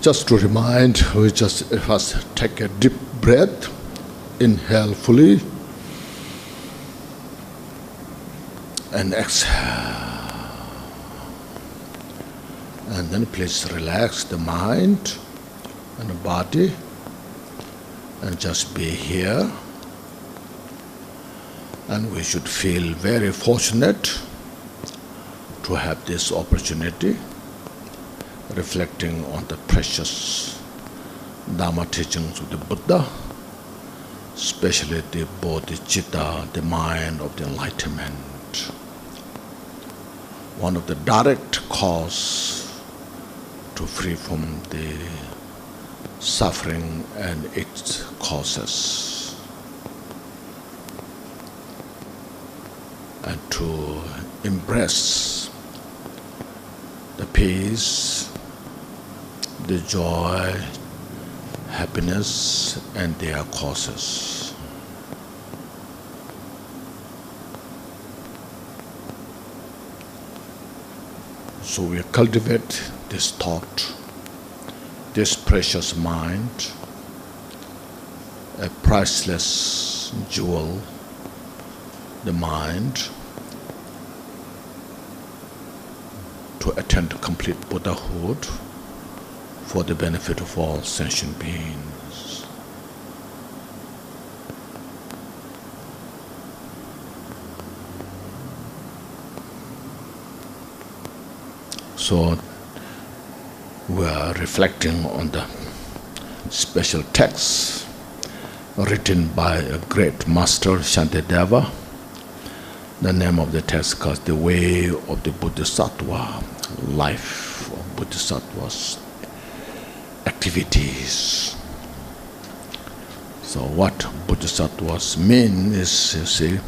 Just to remind, we just first take a deep breath, inhale fully, and exhale. And then please relax the mind and the body, and just be here. And we should feel very fortunate to have this opportunity, reflecting on the precious Dharma teachings of the Buddha, especially the Bodhichitta, the mind of the enlightenment. One of the direct cause to free from the suffering and its causes, and to embrace the peace, the joy, happiness, and their causes. So we cultivate this thought, this precious mind, a priceless jewel, the mind, to attain to complete Buddhahood for the benefit of all sentient beings. So we are reflecting on the special text written by a great master, Shantideva. The name of the text is The Way of the Bodhisattva, life of Bodhisattva's activities. So what Bodhisattvas mean is, you see,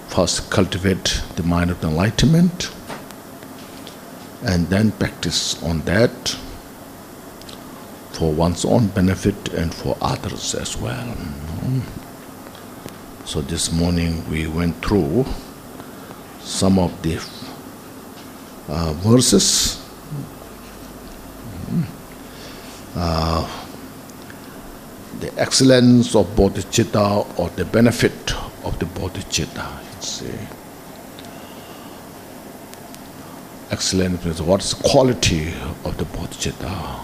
first cultivate the mind of enlightenment, and then practice on that for one's own benefit and for others as well. So this morning we went through some of the verses, the excellence of Bodhichitta, or the benefit of the Bodhichitta. You see, excellence is what is the quality of the Bodhichitta.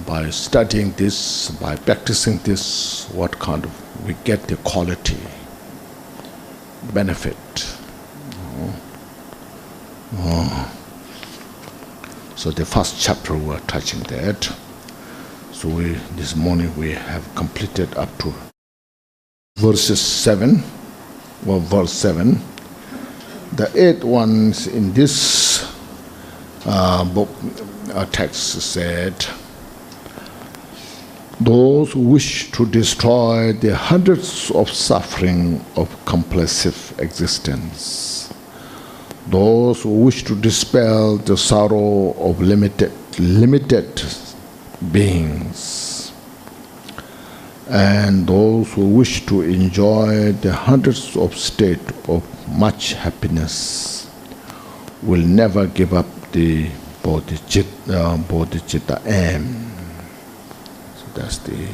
By studying this, by practicing this, what kind of we get the quality, benefit. So the first chapter we are touching that. So this morning we have completed up to verses 7, or verse 7. The eighth one in this book text said, those who wish to destroy the hundreds of suffering of compulsive existence, those who wish to dispel the sorrow of limited beings, and those who wish to enjoy the hundreds of states of much happiness, will never give up the bodhicitta aim. that's the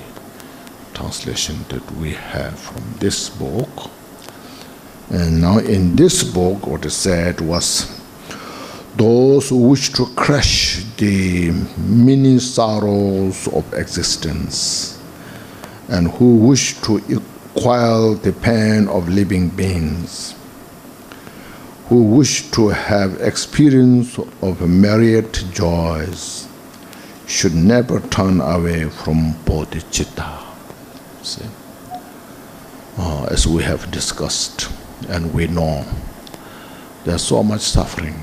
translation that we have from this book. And now in this book, what is said was, those who wish to crush the many sorrows of existence and who wish to quell the pain of living beings, who wish to have experience of myriad joys, should never turn away from Bodhichitta. See? As we have discussed, and we know, there's so much suffering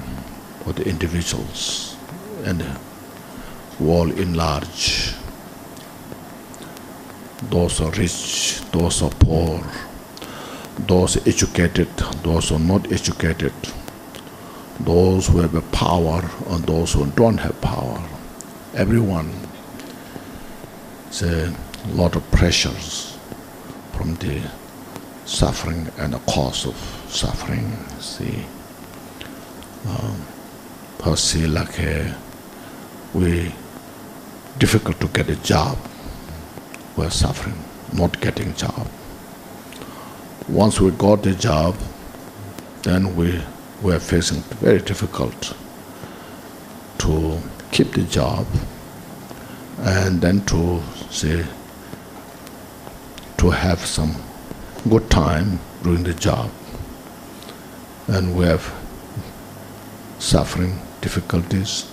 for the individuals and the world in large. Those are rich, those are poor, those educated, those who are not educated, those who have a power and those who don't have power. Everyone. It's a lot of pressures from the suffering and the cause of suffering. See, Bossy, like we difficult to get a job. We're suffering, not getting job. Once we got the job, then we were facing very difficult to keep the job, and then to say to have some good time during the job, and we have suffering difficulties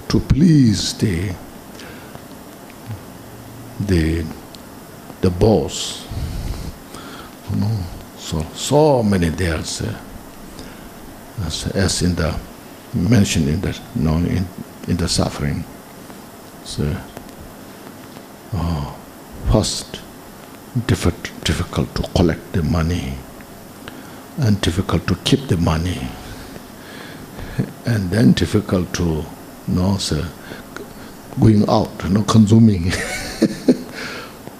to please the boss, you know. So many there, as in the mentioned in the in the suffering. So, first, difficult to collect the money, and difficult to keep the money, and then difficult to, going out, consuming.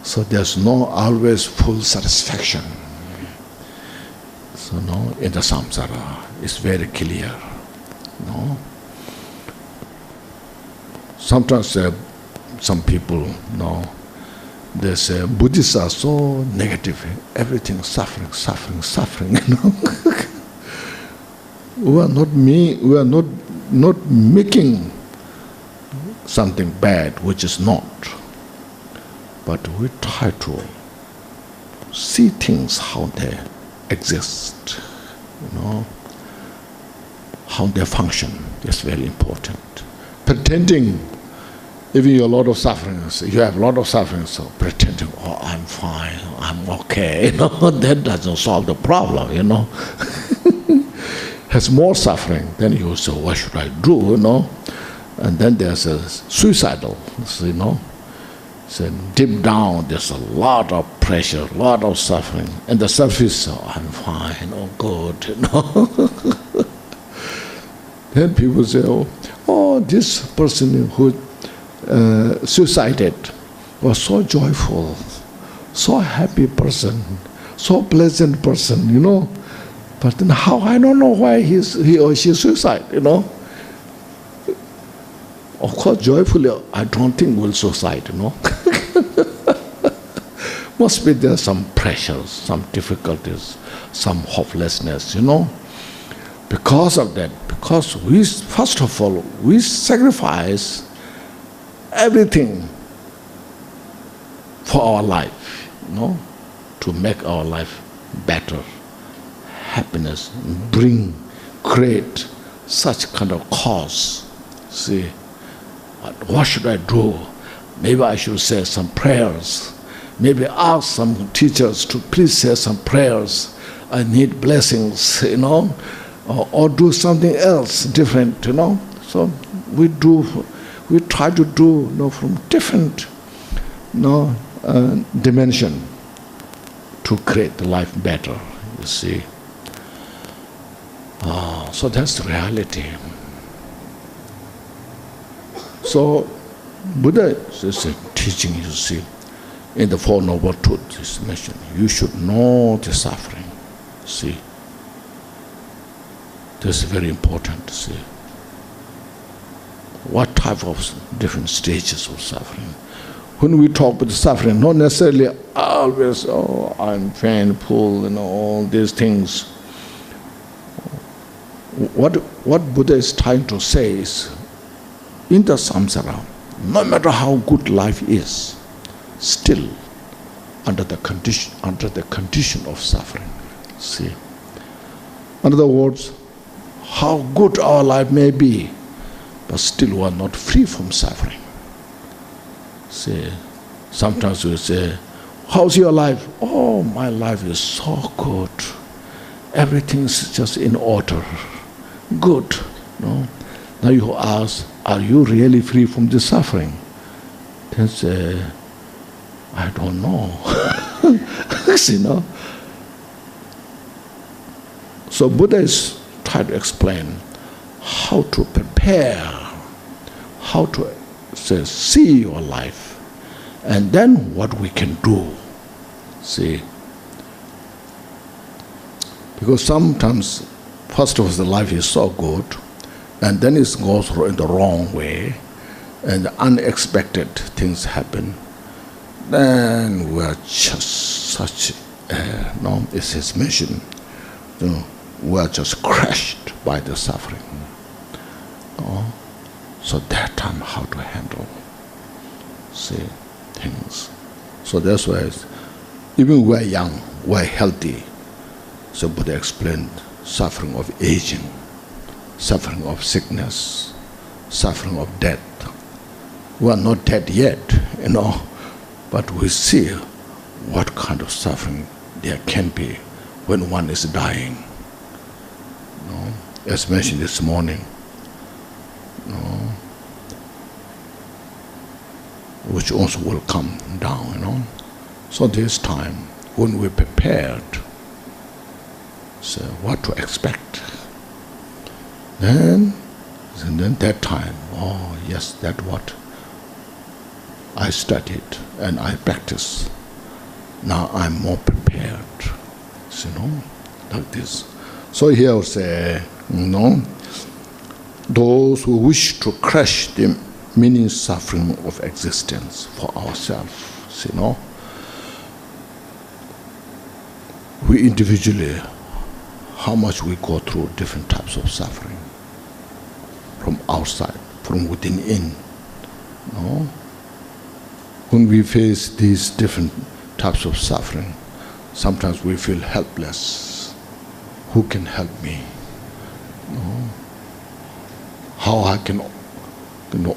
So there's no always full satisfaction. So in the Samsara, it's very clear. Sometimes some people, they say Buddhists are so negative. Everything suffering, suffering, suffering. We are not making something bad which is not. But we try to see things how they exist, how they function is very important. Pretending, even you have a lot of suffering, so pretending, oh, I'm fine, I'm okay, that doesn't solve the problem, Has more suffering, then you say, what should I do, And then there's a suicidal, So deep down, there's a lot of pressure, a lot of suffering. And the surface, oh, I'm fine, oh, good, Then people say, oh, this person who suicided was so joyful, so happy person, so pleasant person, But then how, I don't know why he or she suicide, Of course, joyfully, I don't think we'll suicide, Must be there some pressures, some difficulties, some hopelessness, Because of that, because we, first of all, we sacrifice everything for our life, to make our life better, happiness, create such kind of cause. See, what should I do? Maybe I should say some prayers. Maybe ask some teachers to please say some prayers. I need blessings, or do something else different, So we try to do, from different, dimension to create the life better, you see. So that's the reality. So Buddha is teaching, you see, in the Four Noble Truths is mentioned. You should know the suffering. See, this is very important to see. What type of different stages of suffering? when we talk about suffering, not necessarily always, oh, I'm painful, all these things. What Buddha is trying to say is, in the samsara, no matter how good life is, still under the condition of suffering. See, in other words, how good our life may be, but still we are not free from suffering. See, sometimes we say, how's your life? Oh, my life is so good. Everything's just in order. Good. No? Now you ask, are you really free from this suffering? Then say, I don't know. See, no? So Buddha is trying to explain how to prepare, how to see your life, and then what we can do. See, because sometimes, first of all, the life is so good, and then it goes in the wrong way, and unexpected things happen. Then we are just such, it's his mission, we are just crushed by the suffering. So that time, how to handle, see, things. So that's why, even we're young, we're healthy. So Buddha explained suffering of aging, suffering of sickness, suffering of death. We are not dead yet, but we see what kind of suffering there can be when one is dying. As mentioned this morning, which also will come down, So this time, when we're prepared, so what to expect, then that time, oh yes, that's what I studied and I practice. Now I'm more prepared, like this. So here I say, those who wish to crush the meaning suffering of existence for ourselves, we individually, how much we go through different types of suffering, from outside, from within in. When we face these different types of suffering, sometimes we feel helpless. Who can help me? How I can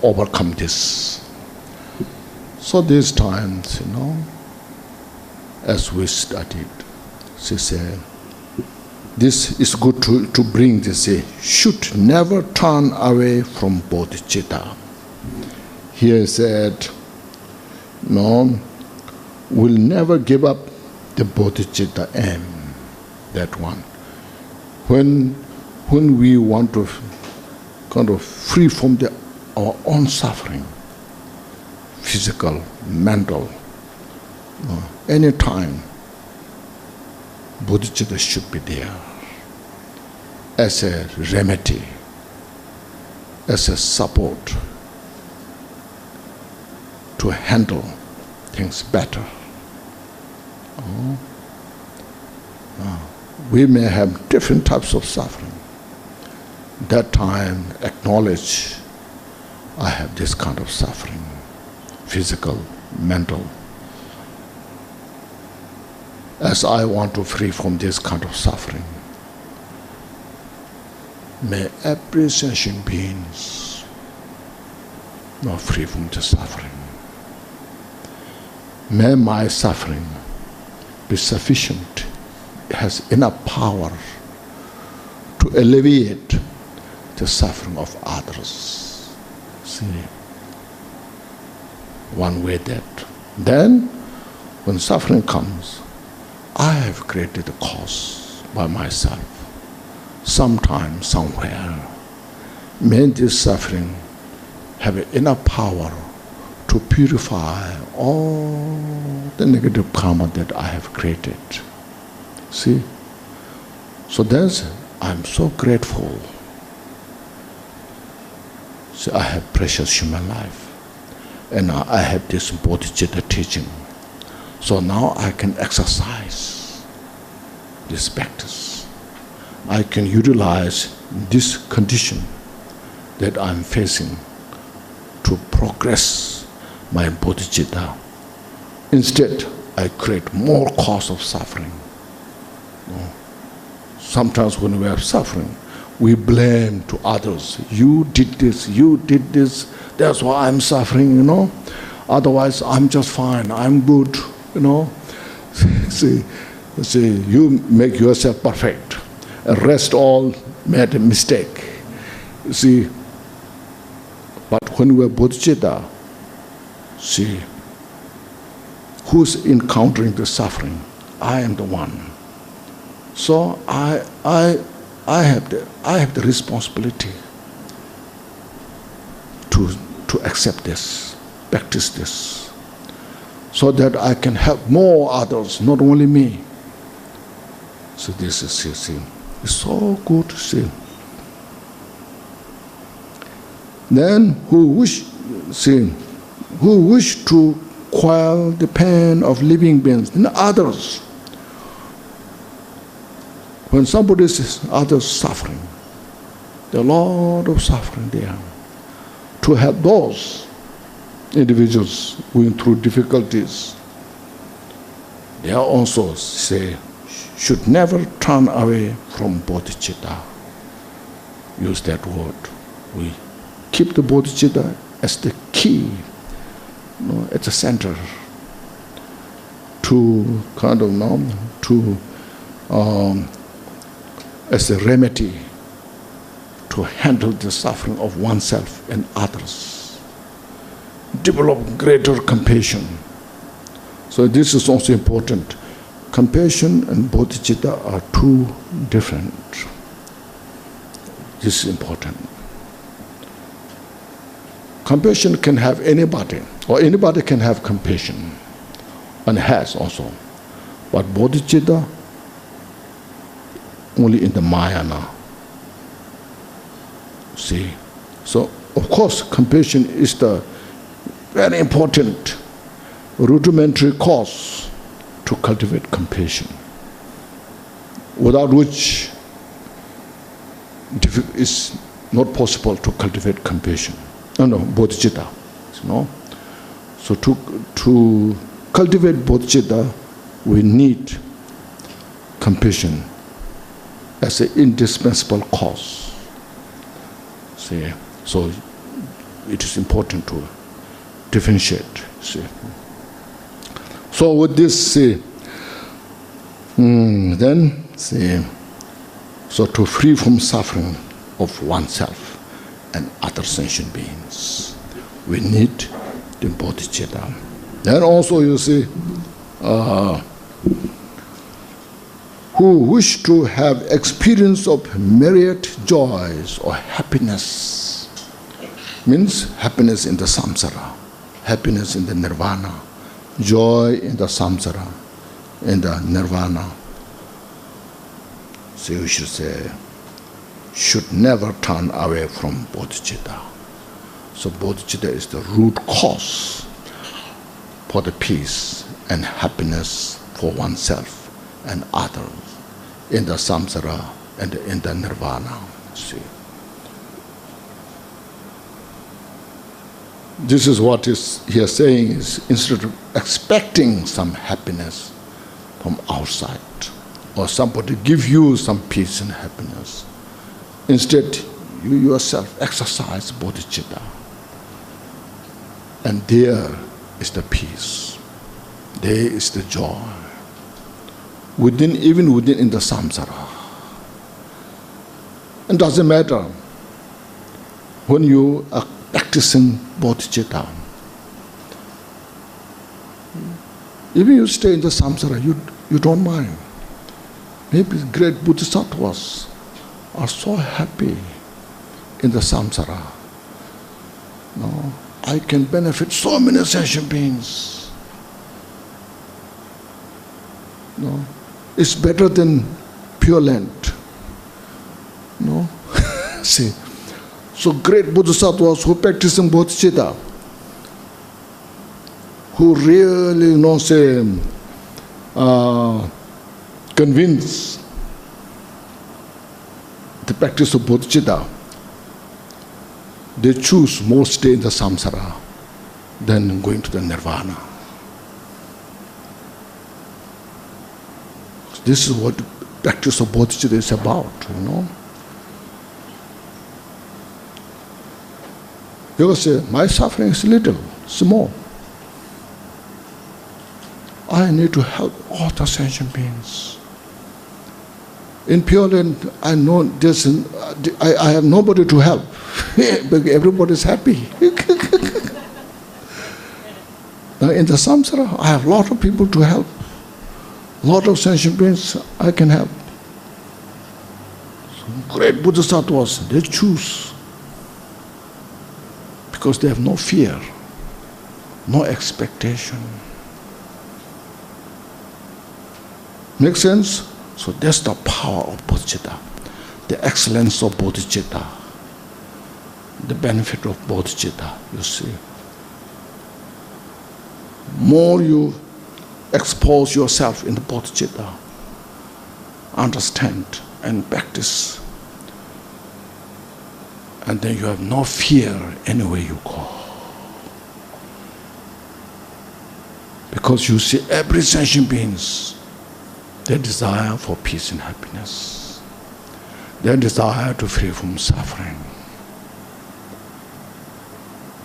overcome this? So these times, as we studied, she said, this is good to bring this, should never turn away from Bodhichitta. Here said, we'll never give up the Bodhichitta aim, that one. When we want to kind of free from our own suffering, physical, mental, any time, Bodhichitta should be there as a remedy, as a support to handle things better. We may have different types of suffering. That time, acknowledge, I have this kind of suffering, physical, mental. As I want to free from this kind of suffering, may every sentient beings not free from the suffering. May my suffering be sufficient, has enough power to alleviate the suffering of others. See, one way that. Then, when suffering comes, I have created a cause by myself, sometime, somewhere. May this suffering have enough power to purify all the negative karma that I have created. See? So I'm so grateful. See, I have precious human life. and I have this Bodhichitta teaching. So now I can exercise this practice. I can utilize this condition that I'm facing to progress my Bodhichitta. Instead, I create more cause of suffering. Sometimes when we are suffering, we blame to others. You did this, that's why I'm suffering, Otherwise, I'm just fine, I'm good, See, you make yourself perfect. The rest all made a mistake. See, but when we are Bodhichitta, see, who's encountering the suffering? I am the one. So I have the responsibility to accept this, practice this, so that I can help more others, not only me. So this is, see, it's so good to see. Then who wish to quell the pain of living beings and others. When somebody sees others suffering, there are a lot of suffering there. To help those individuals going through difficulties, they are also should never turn away from bodhicitta. Use that word. We keep the bodhicitta as the key, at the center, to as a remedy to handle the suffering of oneself and others. Develop greater compassion. So this is also important. Compassion and bodhicitta are two different. This is important. Compassion can have anybody, or anybody can have compassion, and has also. But bodhicitta, only in the Mayana. See? So, of course, compassion is the very important rudimentary cause to cultivate compassion, without which it's not possible to cultivate compassion. Bodhicitta. So to cultivate bodhicitta, we need compassion as an indispensable cause. See, so it is important to differentiate. See. So with this, then so to free from suffering of oneself and other sentient beings, we need the bodhicitta. Then also you see, who wish to have experience of myriad joys or happiness, means happiness in the samsara, happiness in the nirvana, joy in the samsara, in the nirvana. So you should say, should never turn away from bodhicitta. So bodhicitta is the root cause for the peace and happiness for oneself and others in the samsara and in the nirvana. See, this is what is here saying is, instead of expecting some happiness from outside or somebody give you some peace and happiness, instead you yourself exercise bodhicitta, and there is the peace, there is the joy, even within in the samsara. It doesn't matter when you are practicing bodhicitta. Even you stay in the samsara, you don't mind. Maybe great bodhisattvas are so happy in the samsara. I can benefit so many sentient beings. It's better than Pure Land. See, so great bodhisattvas who practice in bodhicitta, who really convince the practice of Bodhichitta, they choose more stay in the samsara than going to the nirvana. This is what the practice of Bodhichitta is about, You will say, my suffering is little, small. I need to help all the sentient beings. In Pure Land, I know this, I have nobody to help. But everybody is happy. Now in the samsara, I have a lot of people to help. A lot of sentient beings I can help. So great Bodhisattvas, they choose. Because they have no fear, no expectation. Make sense? So that's the power of Bodhichitta, the excellence of Bodhichitta, the benefit of Bodhichitta, you see. More you expose yourself in the Bodhichitta, understand and practice, and then you have no fear anywhere you go. Because you see every sentient beings, their desire for peace and happiness, their desire to free from suffering.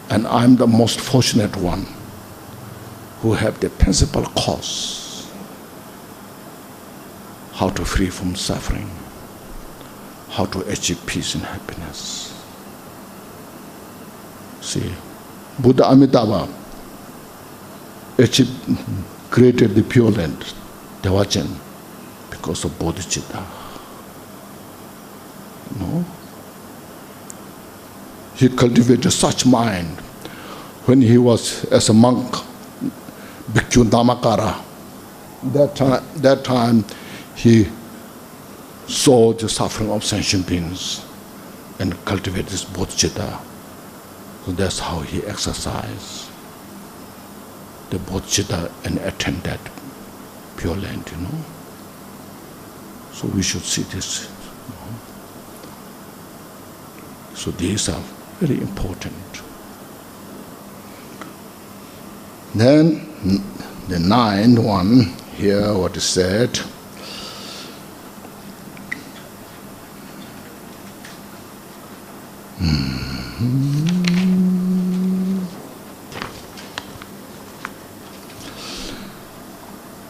And I'm the most fortunate one who have the principal cause, how to free from suffering, how to achieve peace and happiness. See, Buddha Amitabha created the Pure Land, Gyaltsen, because of Bodhichitta. He cultivated such mind when he was as a monk, Bhikkhu Dhammakara. That time he saw the suffering of sentient beings and cultivated this Bodhichitta. So that's how he exercised the Bodhichitta and attended Pure Land, So we should see this. So these are very important. Then the ninth one, here what is said.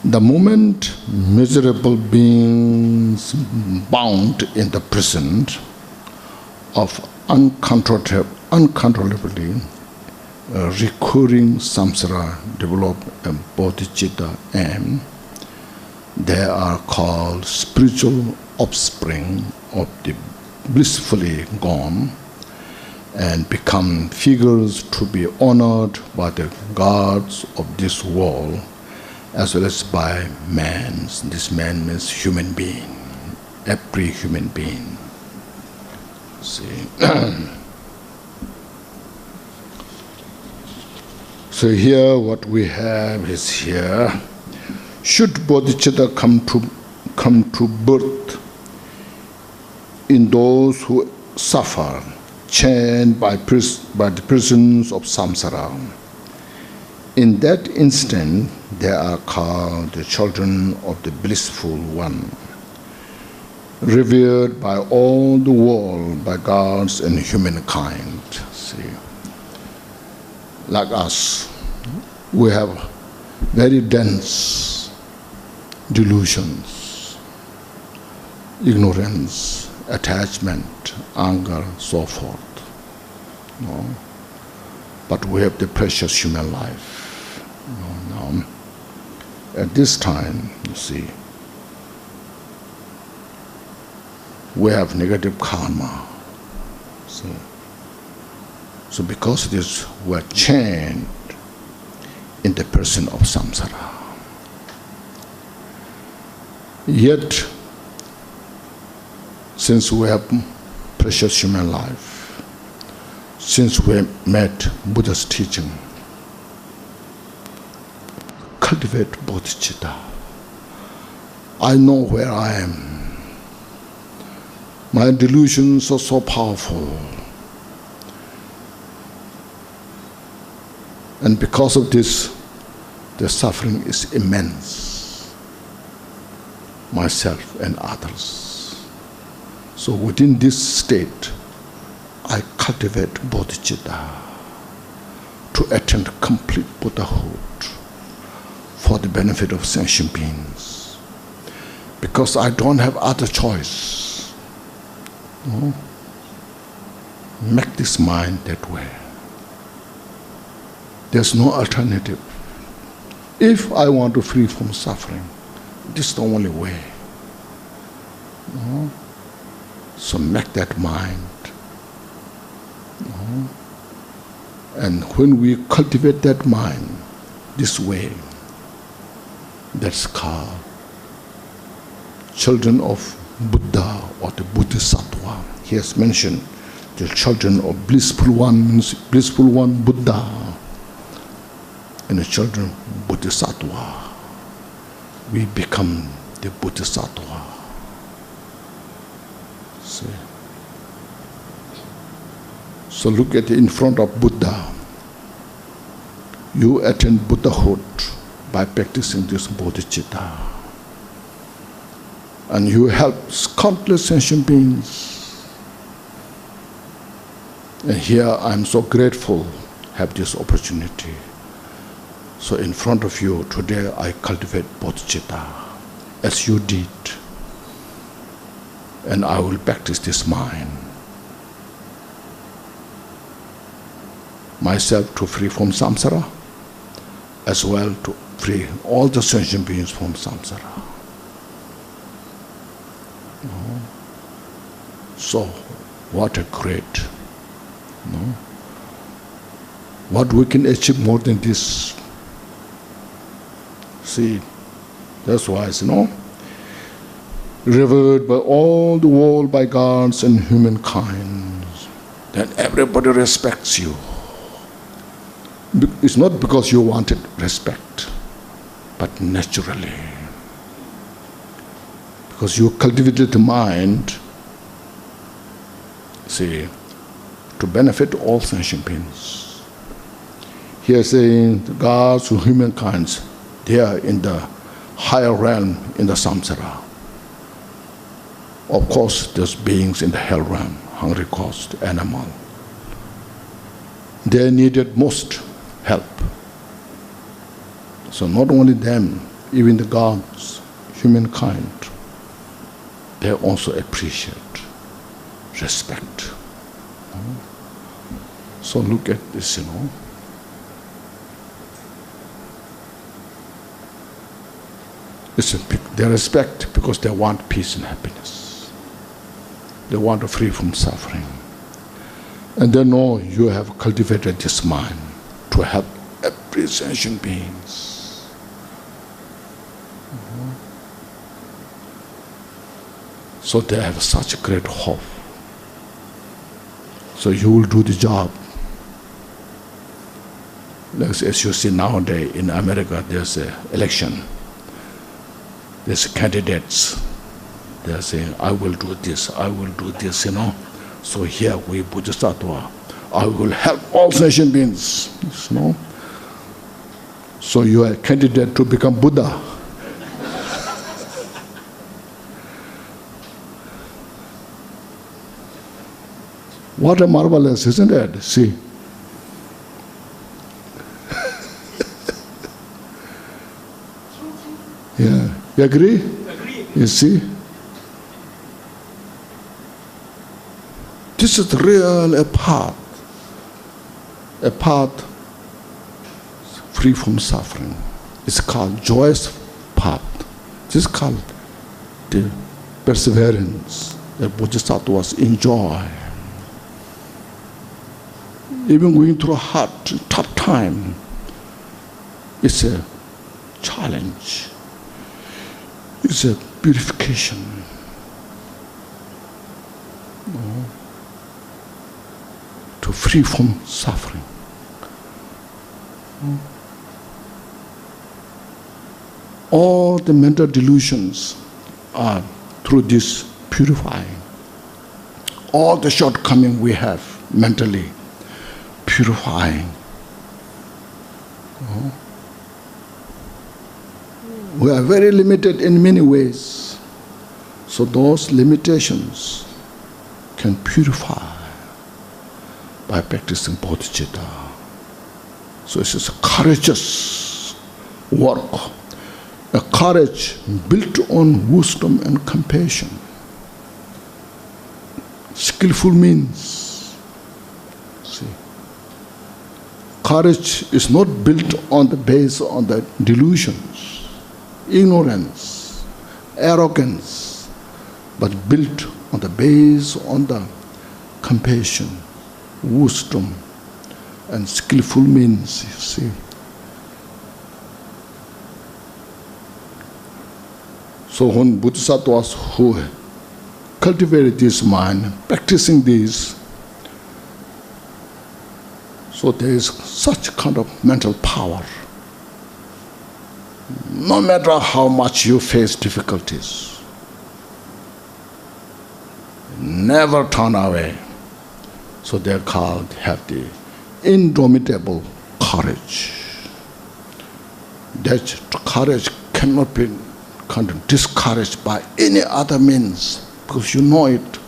The moment miserable beings bound in the prison of uncontrollably recurring samsara develop a bodhicitta aim, they are called spiritual offspring of the blissfully gone and become figures to be honored by the gods of this world as well as by man. This man means human being, every human being. See. So here what we have is here, should bodhicitta come to birth in those who suffer, chained by the prisons of samsara, in that instant they are called the children of the blissful one, revered by all the world, by gods and humankind. See, like us, we have very dense delusions, ignorance, attachment, anger, so forth. But we have the precious human life. Now, at this time, you see, we have negative karma. See? So because of this, we are chained in the person of samsara. Yet, since we have precious human life, since we met Buddha's teaching, cultivate bodhicitta. I know where I am. My delusions are so powerful. And because of this, the suffering is immense. Myself and others. So within this state, I cultivate bodhicitta to attain complete Buddhahood for the benefit of sentient beings. Because I don't have other choice. No? Make this mind that way. There's no alternative. If I want to free from suffering, this is the only way. No? So make that mind. No? And when we cultivate that mind this way, that's called children of Buddha or the Bodhisattva. He has mentioned the children of blissful one means blissful one Buddha. And the children Bodhisattva, we become the Bodhisattva. See? So look at in front of Buddha. You attain Buddhahood by practicing this bodhicitta. And you help countless sentient beings. And here I am so grateful to have this opportunity. So in front of you today I cultivate bodhicitta as you did. And I will practice this mind. Myself to free from samsara, as well to free all the sentient beings from samsara. So, what a great, what we can achieve more than this. See, that's why it's, revered by all the world, by gods and humankind. Then everybody respects you. It's not because you wanted respect, but naturally. Because you cultivated the mind, see, to benefit all sentient beings. Here saying the gods and humankind, they are in the higher realm in the samsara. Of course, there's beings in the hell realm, hungry ghost, animal. They needed most help. So not only them, even the gods, humankind, they also appreciate, respect. So look at this, They respect because they want peace and happiness. They want to free from suffering. And they know you have cultivated this mind to help every sentient beings. So they have such great hope. So you will do the job. As you see nowadays in America, there's an election. There's candidates. They're saying, I will do this, I will do this, So here we Bodhisattva, I will help all sentient beings, So you are a candidate to become Buddha. What a marvelous, isn't it? See. Yeah. You agree? Agree. You see? This is real a path free from suffering. It's called joyous path. This is called the perseverance that Bodhisattvas enjoy. Even going through a hard, tough time, it's a challenge. It's a purification. To free from suffering. all the mental delusions are through this purifying. All the shortcomings we have mentally, purifying. We are very limited in many ways. So those limitations can purify by practicing Bodhichitta. So it's a courageous work, a courage built on wisdom and compassion. Skillful means. See, courage is not built on the base on the delusions, ignorance, arrogance, but built on the base on the compassion, wisdom, and skillful means, you see. So when Bodhisattvas who cultivated this mind, practicing this, so there is such kind of mental power. No matter how much you face difficulties, never turn away. So they're called, have the indomitable courage. That courage cannot be kind of discouraged by any other means, because you know it.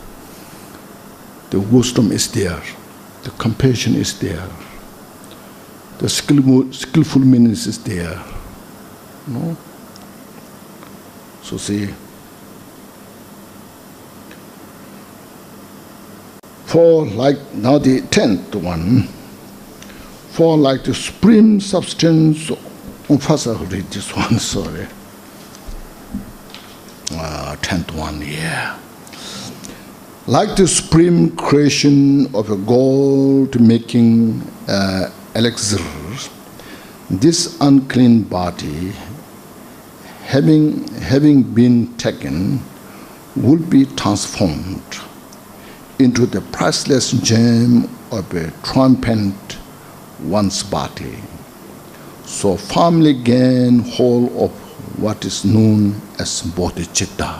The wisdom is there, the compassion is there, the skillful means is there. No? So see, for like now the 10th one, for like the supreme substance, first I'll read this one, sorry. 10th one, yeah. Like the supreme creation of a gold-making elixir, this unclean body, having been taken, will be transformed into the priceless gem of a triumphant one's body. So firmly gain hold of what is known as Bodhichitta.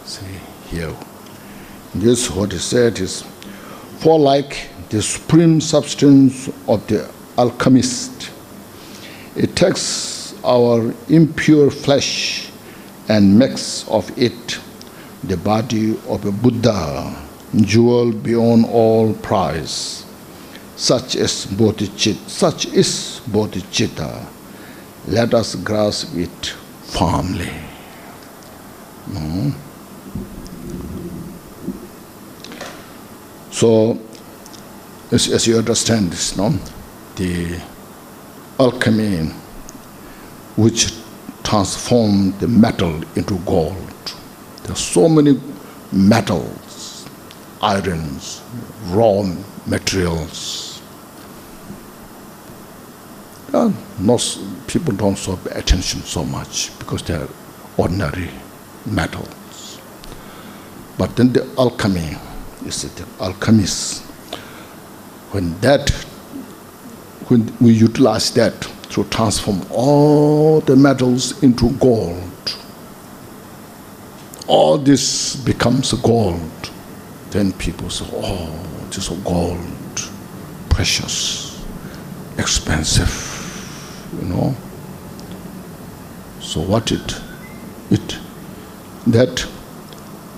See here. This what is said is, for like the supreme substance of the alchemist, it takes our impure flesh and makes of it the body of a Buddha, jewel beyond all price. Such is Bodhichitta. Let us grasp it firmly. No? So, as you understand this, no? The alchemy which transformed the metal into gold. There are so many metals, irons, raw materials. Most people don't pay attention so much because they are ordinary metals. But then the alchemy, you see, the alchemists, when we utilize that to transform all the metals into gold, all this becomes gold. Then people say, oh, this is gold, precious, expensive, you know. So what that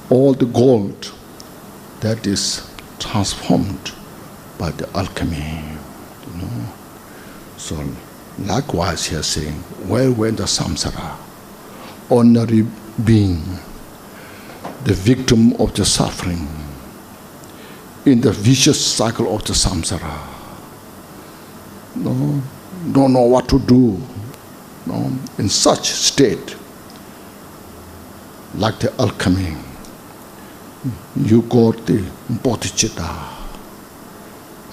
all the gold that is transformed by the alchemy, you know. So likewise here saying, where went the Samsara, ordinary being, the victim of the suffering, in the vicious cycle of the Samsara. No, don't know what to do. No, in such state, like the alchemy, you got the Bodhichitta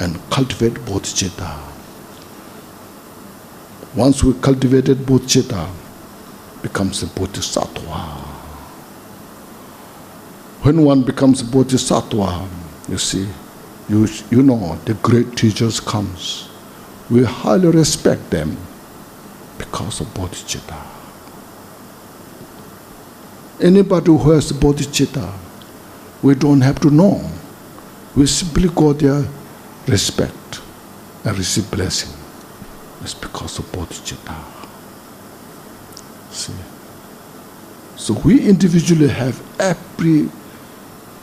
and cultivate Bodhichitta. Once we cultivated Bodhichitta, becomes a Bodhisattva. When one becomes a Bodhisattva, you see, you know, the great teachers comes. We highly respect them because of Bodhichitta. Anybody who has bodhicitta, we don't have to know. We simply go there, respect, and receive blessing. It's because of bodhicitta. See? So we individually have every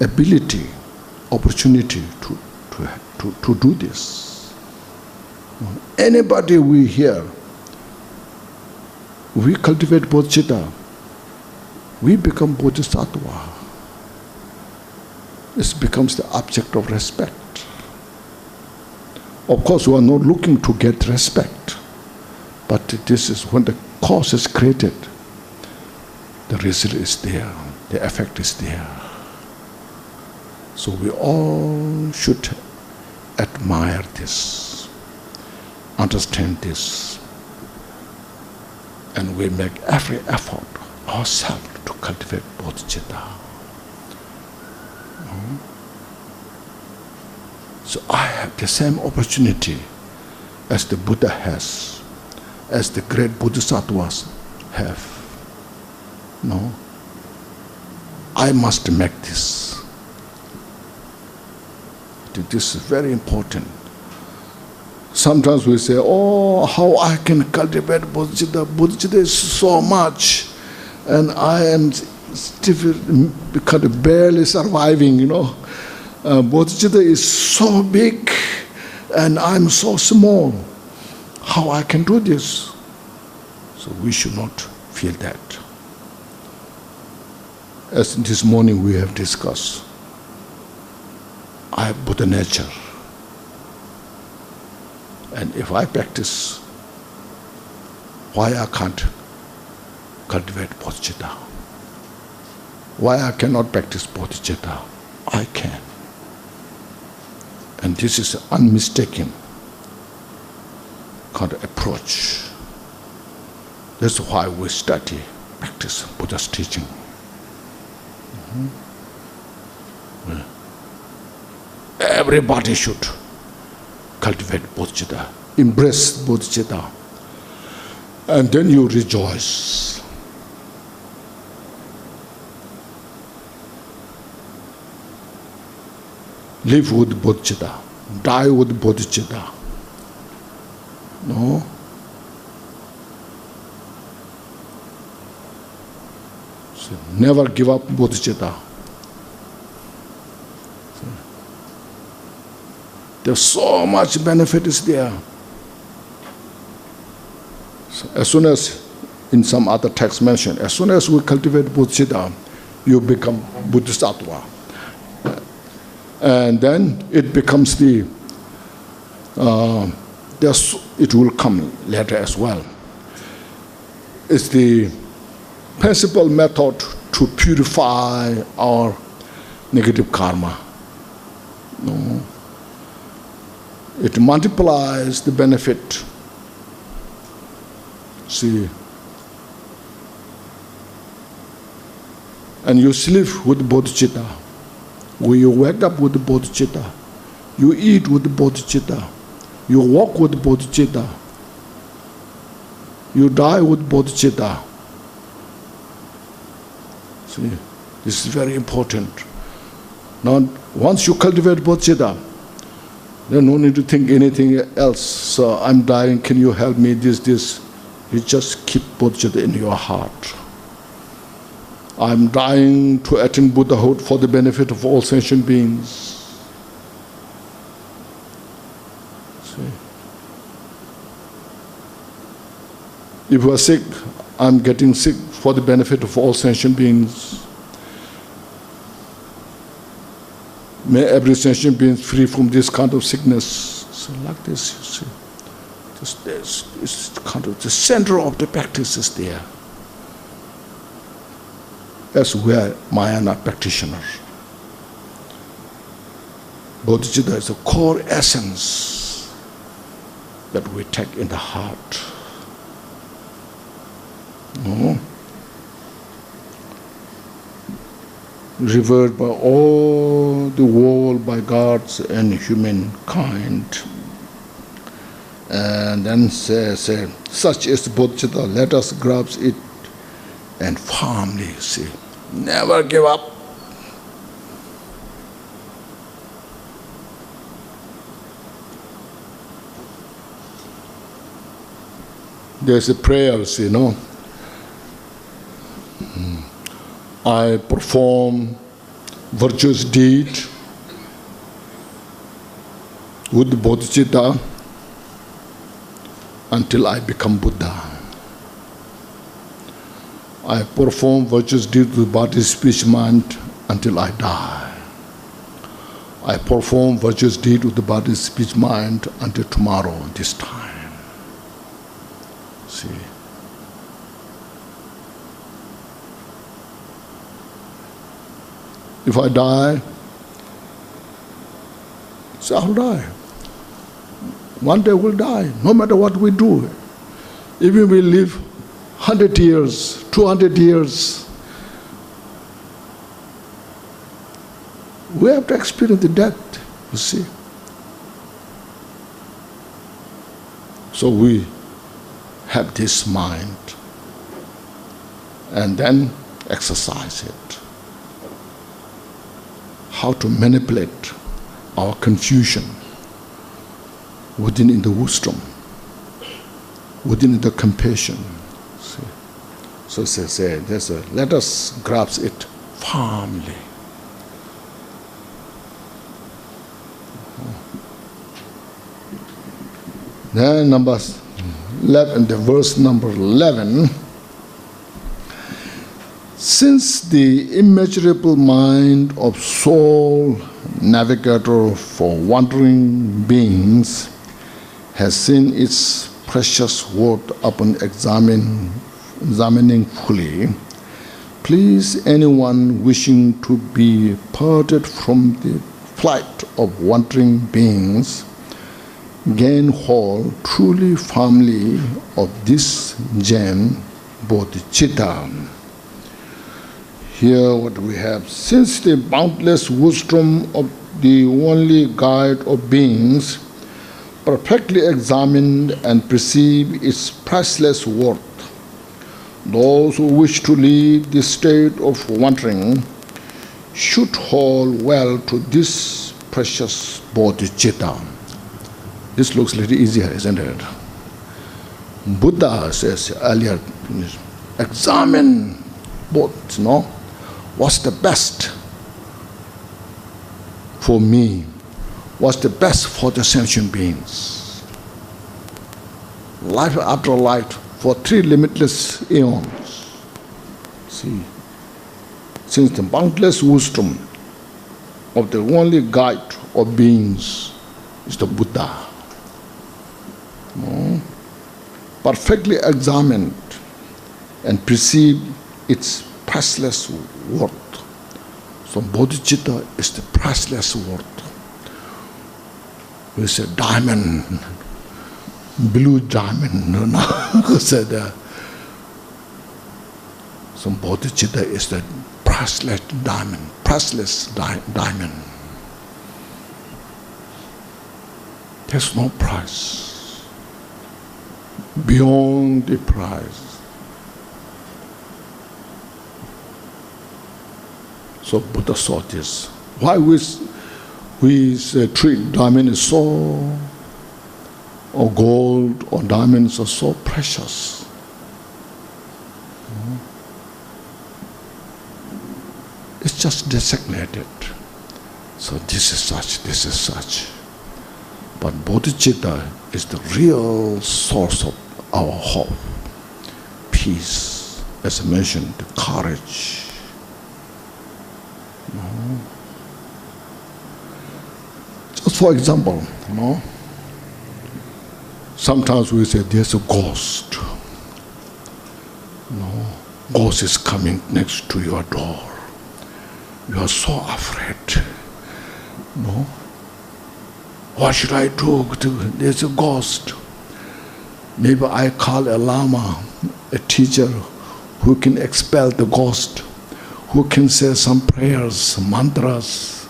ability, opportunity to do this. Anybody we hear, we cultivate bodhicitta, we become bodhisattva. It becomes the object of respect. Of course, we are not looking to get respect, but this is when the cause is created, the result is there, the effect is there. So we all should admire this, understand this, and we make every effort ourselves to cultivate bodhicitta. So I have the same opportunity as the Buddha has, as the great Bodhisattvas have. No, I must make this. This is very important. Sometimes we say, oh, how I can cultivate bodhicitta. Bodhicitta is so much, and I am still kind of barely surviving, you know. Bodhicitta is so big, and I'm so small. How I can do this? So we should not feel that. As this morning we have discussed, I have Buddha nature. And if I practice, why I can't cultivate bodhicitta? Why I cannot practice bodhicitta? I can. And this is an unmistaken kind of approach. That's why we study, practice Buddha's teaching. Everybody should cultivate bodhicitta, embrace bodhicitta, and then you rejoice. Live with bodhicitta, die with bodhicitta. No? So never give up bodhicitta. There's so much benefit is there. So as soon as, in some other text mentioned, as soon as we cultivate bodhicitta, you become bodhisattva. And then it becomes it will come later as well. It's the principal method to purify our negative karma. No. It multiplies the benefit. See. And you sleep with bodhicitta. When you wake up with bodhicitta, you eat with bodhicitta, you walk with bodhicitta, you die with bodhicitta. See, this is very important. Now, once you cultivate bodhicitta, then no need to think anything else. So I'm dying, can you help me, this. You just keep bodhicitta in your heart. I'm dying to attain Buddhahood for the benefit of all sentient beings. See? If you are sick, I'm getting sick for the benefit of all sentient beings. May every sentient being free from this kind of sickness. So like this, you see. This kind of the center of the practice is there. As we are Mahayana practitioners. Bodhicitta is the core essence that we take in the heart. No? Revered by all the world, by gods and humankind. And then say, such is bodhicitta, let us grasp it and firmly see. Never give up. There's a prayers, you know. I perform virtuous deed with the Bodhichitta until I become Buddha. I perform virtuous deed with body, speech, mind until I die. I perform virtuous deed with the body, speech, mind until tomorrow, this time. See. If I die, so I'll die. One day we'll die, no matter what we do. Even we live 100 years, 200 years, we have to experience the death, you see. So we have this mind and then exercise it. How to manipulate our confusion within the wisdom, within the compassion. See? So say, let us grasp it firmly. Then number 11, the verse number 11. Since the immeasurable mind of soul, navigator for wandering beings, has seen its precious worth upon examining fully, please anyone wishing to be parted from the flight of wandering beings, gain hold truly firmly of this gem, Bodhichitta. Here what we have, since the boundless wisdom of the only guide of beings perfectly examined and perceive its priceless worth, those who wish to leave the state of wandering should hold well to this precious Bodhichitta. This looks a little easier, isn't it? Buddha says earlier, examine both, no? What's the best for me? What's the best for the sentient beings? Life after life for 3 limitless eons. See, since the boundless wisdom of the only guide of beings is the Buddha, no? Perfectly examined and perceive its priceless worth. So Bodhichitta is the priceless worth. We say diamond, blue diamond, no? Said, so Bodhichitta is the priceless diamond, diamond. There's no price beyond the price. So Buddha saw this. Why we treat diamonds so, or gold or diamonds are so precious? It's just designated. So this is such, this is such. But Bodhichitta is the real source of our hope, peace, as I mentioned, the courage. Just for example, sometimes we say there's a ghost. Ghost is coming next to your door. You are so afraid. What should I do? There's a ghost. Maybe I call a lama, a teacher who can expel the ghost, who can say some prayers, mantras.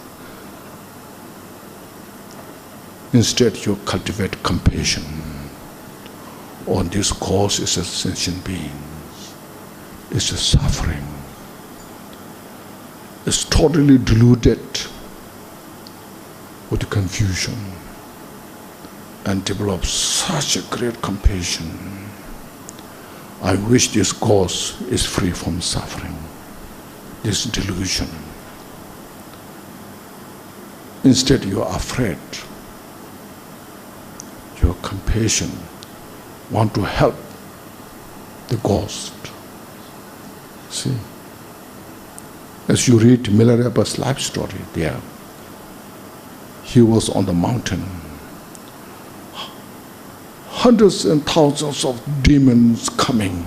Instead, you cultivate compassion. On this ghost is a sentient being. It's a suffering. is totally deluded with confusion and develops such a great compassion. I wish this cause is free from suffering, this delusion. Instead, you are afraid. Your compassion want to help the ghost. See? As you read Milarepa's life story there, he was on the mountain. Hundreds and thousands of demons coming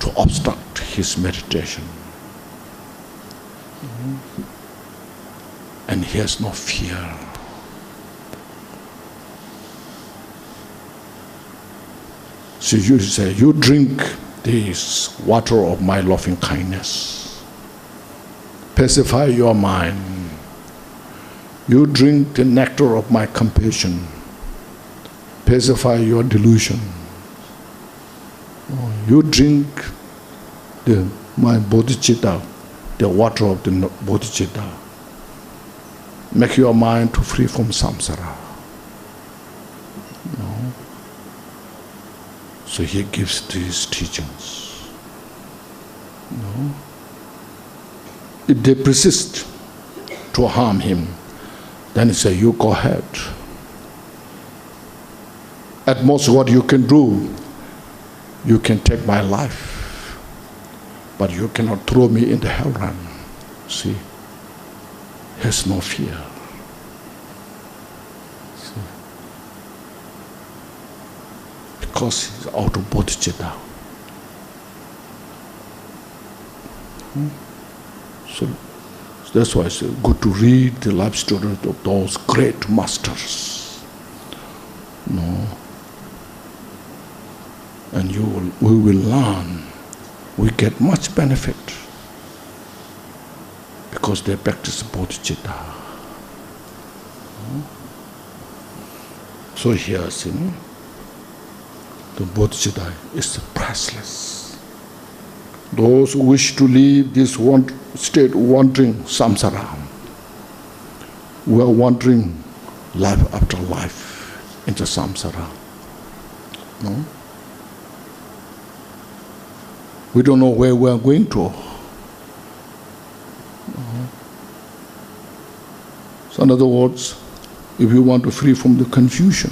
to obstruct his meditation. And he has no fear. So you say, you drink this water of my loving kindness. Pacify your mind. You drink the nectar of my compassion. Pacify your delusion. You drink my Bodhichitta, the water of the Bodhichitta. Make your mind to free from Samsara. No. So he gives these teachings. No. If they persist to harm him, then he says, you go ahead. At most what you can do, you can take my life, but you cannot throw me in the hell run. See? He has no fear. See? Because he's out of Bodhichitta. So that's why it's good to read the life story of those great masters. No. And we will learn, we get much benefit because they practice Bodhichitta. So here, see, the Bodhichitta is priceless. Those who wish to leave this state wandering samsara, we are wandering life after life into samsara. No? We don't know where we are going to. So in other words, if you want to free from the confusion,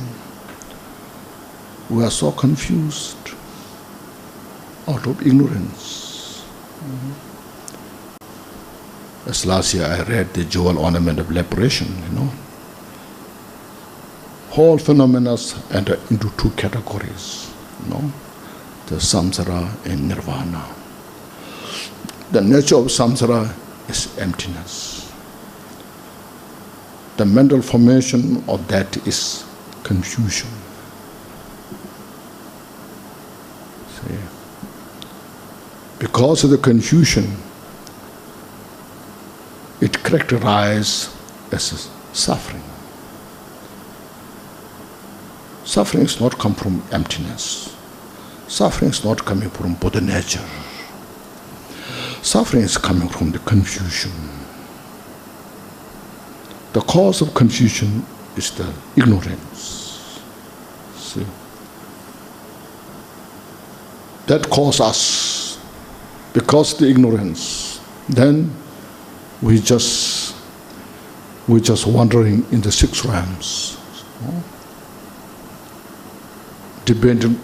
we are so confused out of ignorance. As last year I read the jewel ornament of liberation, Whole phenomena enter into two categories, the samsara and nirvana. The nature of samsara is emptiness. The mental formation of that is confusion. See? Because of the confusion, it characterizes as suffering. Suffering is not come from emptiness. Suffering is not coming from Buddha nature. Suffering is coming from the confusion. The cause of confusion is the ignorance. See? That causes us, because of the ignorance, then we just wandering in the six realms. Depending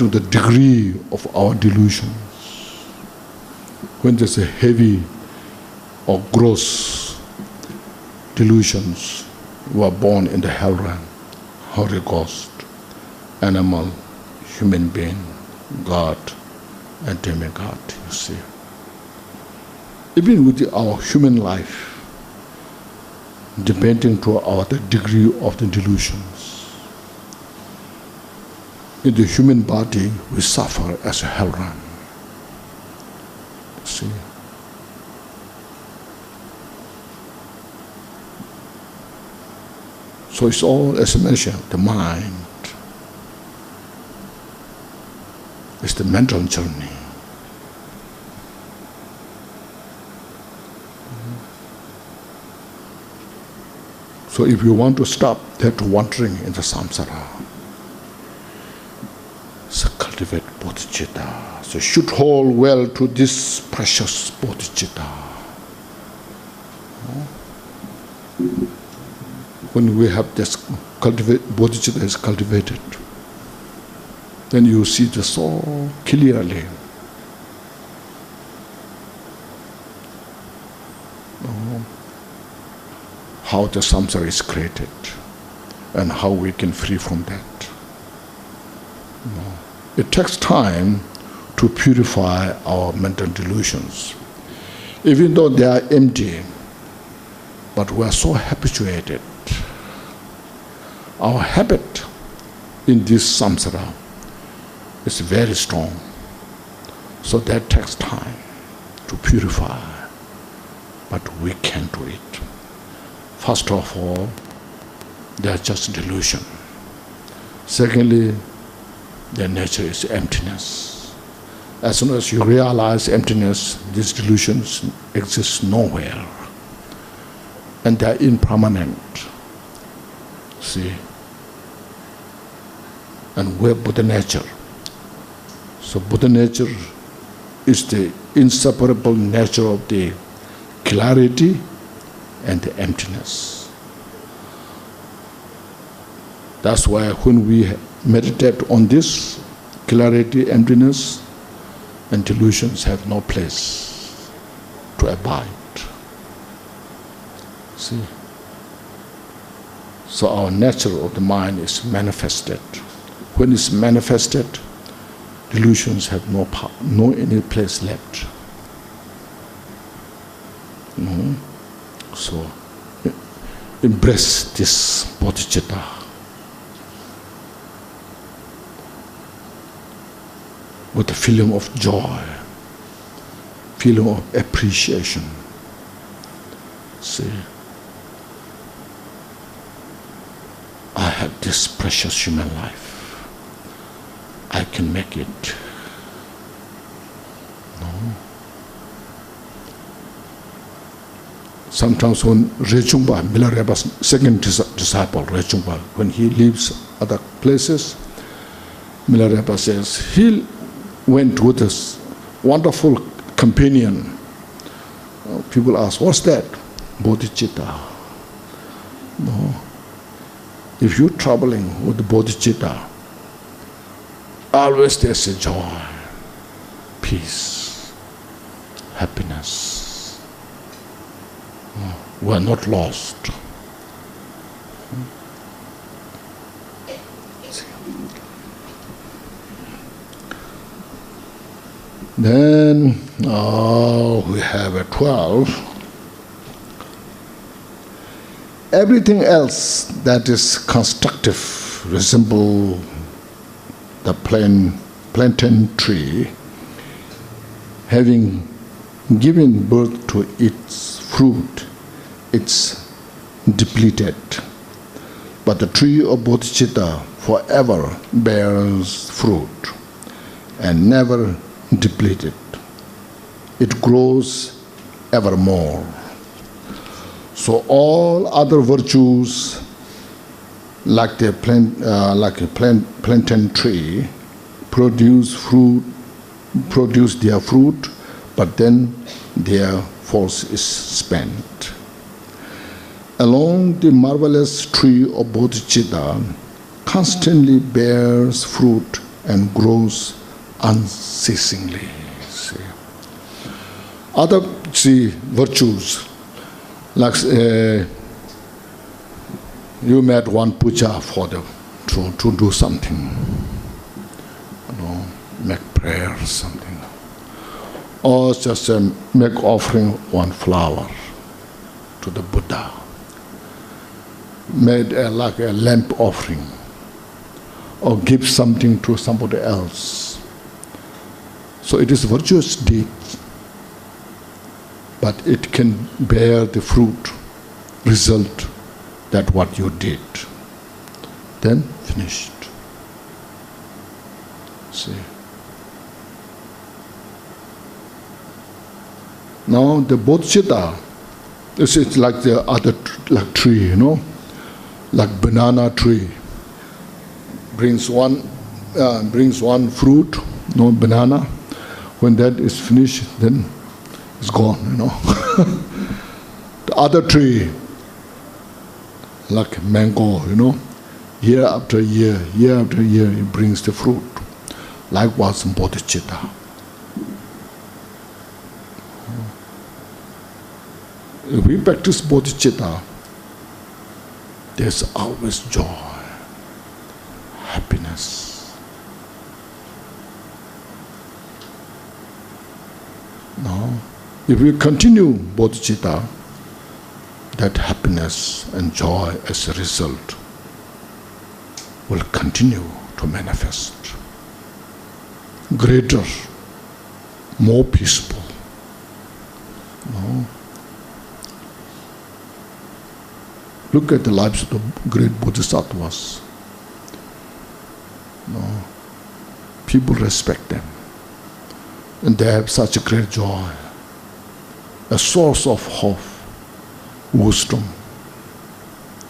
on the degree of our delusions. When there's a heavy or gross delusions, we are born in the hell realm, Holy Ghost, animal, human being, God, and demigod, you see. Even with our human life, depending to the degree of the delusions. In the human body, we suffer as a hell run. See? So it's all, as I mentioned, the mind. It's the mental journey. So if you want to stop that wandering in the samsara, so cultivate bodhicitta. So should hold well to this precious bodhicitta. When we have this bodhicitta is cultivated, then you see this so clearly. How the samsara is created and how we can free from that. It takes time to purify our mental delusions. Even though they are empty, but we are so habituated. Our habit in this samsara is very strong. So that takes time to purify, but we can do it. First of all, they are just delusion. Secondly, their nature is emptiness. As soon as you realize emptiness, these delusions exist nowhere. And they are impermanent. See? And we're Buddha nature. So Buddha nature is the inseparable nature of the clarity and the emptiness. That's why when we meditate on this, clarity, emptiness, and delusions have no place to abide. See? So our nature of the mind is manifested. When it's manifested, delusions have no any place left. So embrace this bodhicitta. With a feeling of joy, feeling of appreciation. See, I have this precious human life. I can make it. Sometimes when Rechungpa, Milarepa's second disciple, Rechungpa, when he leaves other places, Milarepa says, he went with this wonderful companion. People ask, what's that? Bodhicitta. No. If you're traveling with the bodhicitta, always there's a joy, peace, happiness. We are not lost. Then we have a 12. Everything else that is constructive resemble the plantain tree, having given birth to its fruit, it's depleted. But the tree of bodhicitta forever bears fruit and never depleted. It grows evermore. So all other virtues, like a plantain tree, produce their fruit, but then their force is spent. Along the marvelous tree of bodhicitta constantly bears fruit and grows unceasingly. See. Other virtues, like you met one puja for them to do something, make prayer or something, or just make offering one flower to the Buddha, made like a lamp offering, or give something to somebody else. So it is virtuous deed, but it can bear the fruit, result that what you did. Then finished. See. Now the bodhicitta, it's like the other tree, like banana tree, brings one fruit, no banana. When that is finished, then it's gone, The other tree, like mango, year after year, it brings the fruit. Likewise, Bodhichitta. If we practice Bodhichitta, there's always joy, happiness. No? If we continue Bodhichitta, that happiness and joy as a result will continue to manifest. Greater, more peaceful. No? Look at the lives of the great Bodhisattvas. No? People respect them. And they have such a great joy. A source of hope, wisdom,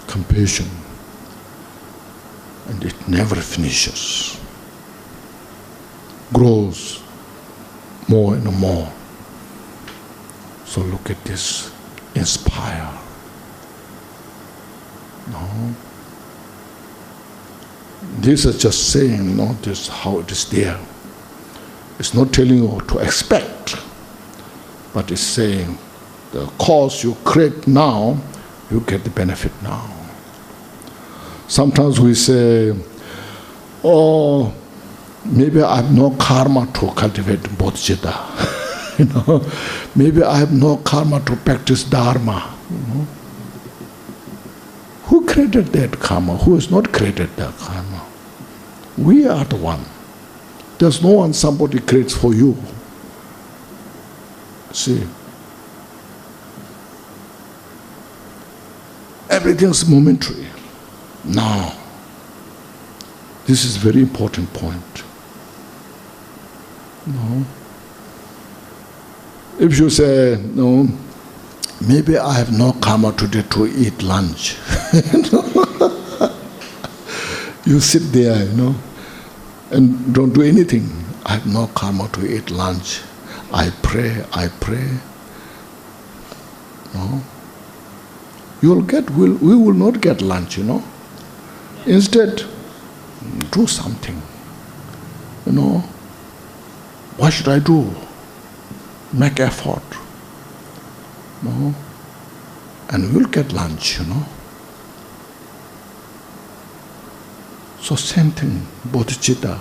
compassion. And it never finishes. Grows more and more. So look at this. Inspire. No. This is just saying, this how it is there. It's not telling you what to expect, but it's saying the cause you create now, you get the benefit now. Sometimes we say, oh, maybe I have no karma to cultivate bodhicitta. Maybe I have no karma to practice dharma. Who created that karma? Who has not created that karma? We are the one. There's no one somebody creates for you. See? Everything's momentary. Now, this is a very important point. No? If you say, no, maybe I have no karma today to eat lunch. You sit there, and don't do anything. I have no karma to eat lunch. I pray. No? We will not get lunch, Instead, do something. What should I do? Make effort. No? And we'll get lunch, So same thing, bodhicitta.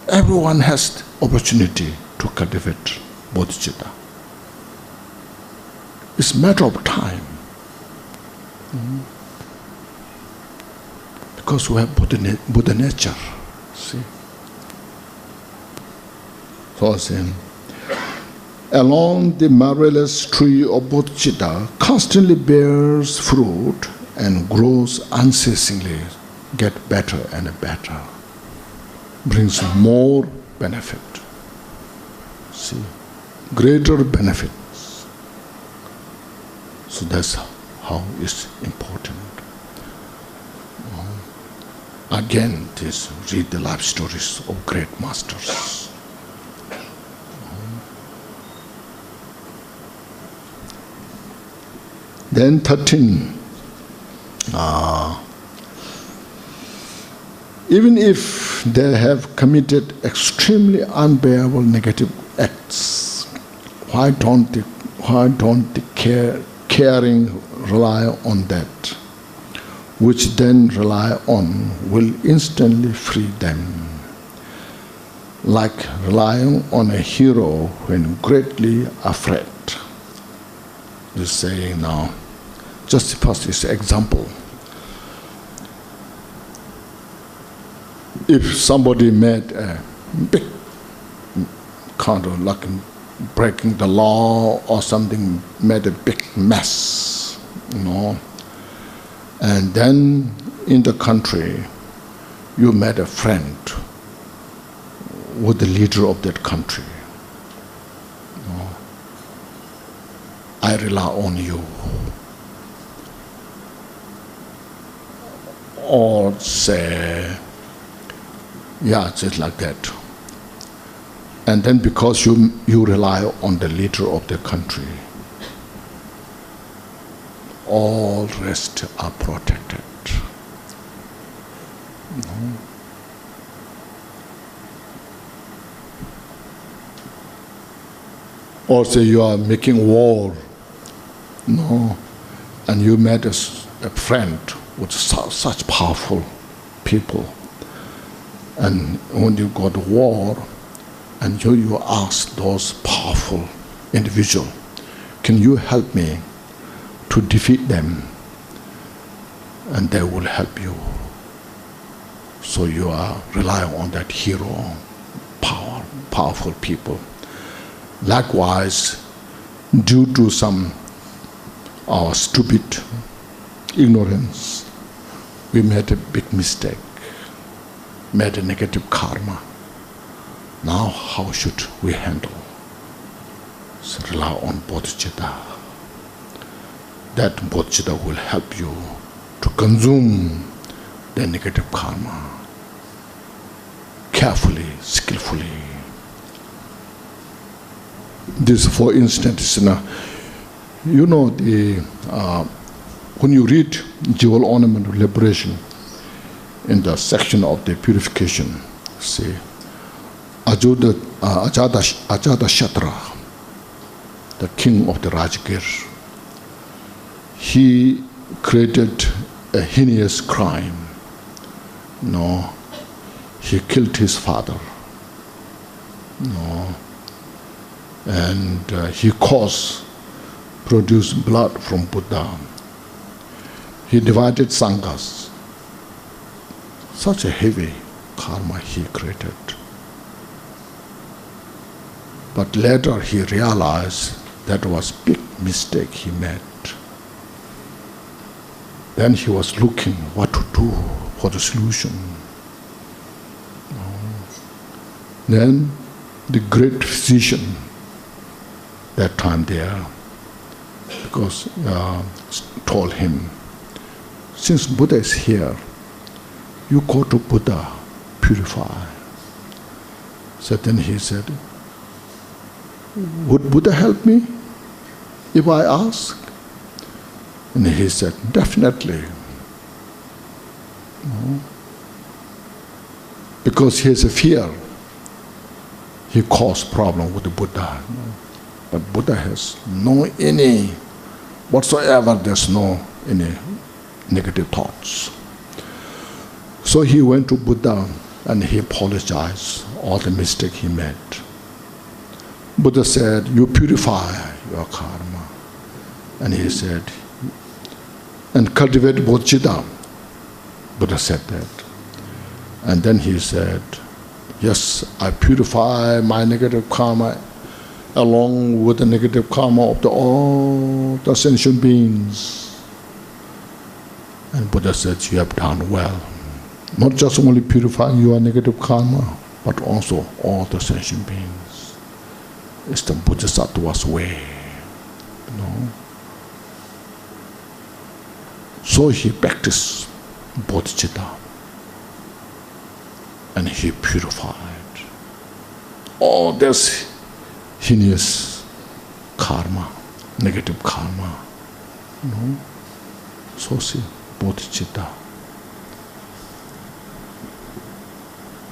Everyone has the opportunity to cultivate bodhicitta. It's a matter of time. Because we have Buddha nature. See? So saying, along the marvelous tree of bodhicitta constantly bears fruit and grows unceasingly, get better and better, brings more benefit. See, greater benefits. So that's how it's important. Again, read the life stories of great masters. Then 13. Even if they have committed extremely unbearable negative acts, why don't the caring rely on that, which then rely on will instantly free them, like relying on a hero when greatly afraid. This saying now, just first is example. If somebody made a big kind of like breaking the law or something, made a big mess, and then in the country you met a friend with the leader of that country. I rely on you. or say, yeah, just like that. And then because you rely on the leader of the country, all rest are protected. No. Or say you are making war, no, and you met a friend with such powerful people, and when you go to war, and you ask those powerful individuals, can you help me to defeat them? And they will help you. So you are relying on that hero, powerful people. Likewise, due to some our stupid ignorance, we made a big mistake, made a negative karma. Now how should we handle? So rely on Bodhichitta. That Bodhichitta will help you to consume the negative karma carefully, skillfully. This, for instance, you know, when you read Jewel Ornament of Liberation in the section of the purification, see, Ajata Shatra, the king of the Rajgir, he created a heinous crime. No, he killed his father. No, and he produced blood from Buddha. He divided sanghas. Such a heavy karma he created. But later he realized that was big mistake he made. Then he was looking what to do for the solution. Then the great physician that time there, because told him, since Buddha is here, you go to Buddha, purify. So then he said, would Buddha help me if I ask? And he said, definitely. No. Because he has a fear. He caused problem with the Buddha. But Buddha has no any whatsoever, there's no any negative thoughts. So he went to Buddha and he apologized all the mistake he made. Buddha said, you purify your karma. And he said, and cultivate bodhicitta. Buddha said that. And then he said, yes, I purify my negative karma along with the negative karma of all the sentient beings. And Buddha said, you have done well. Not just only purifying your negative karma, but also all the sentient beings. It's the Bodhisattva's way, you know. So he practiced bodhicitta and he purified all this heinous karma, negative karma, you know. So see, bodhicitta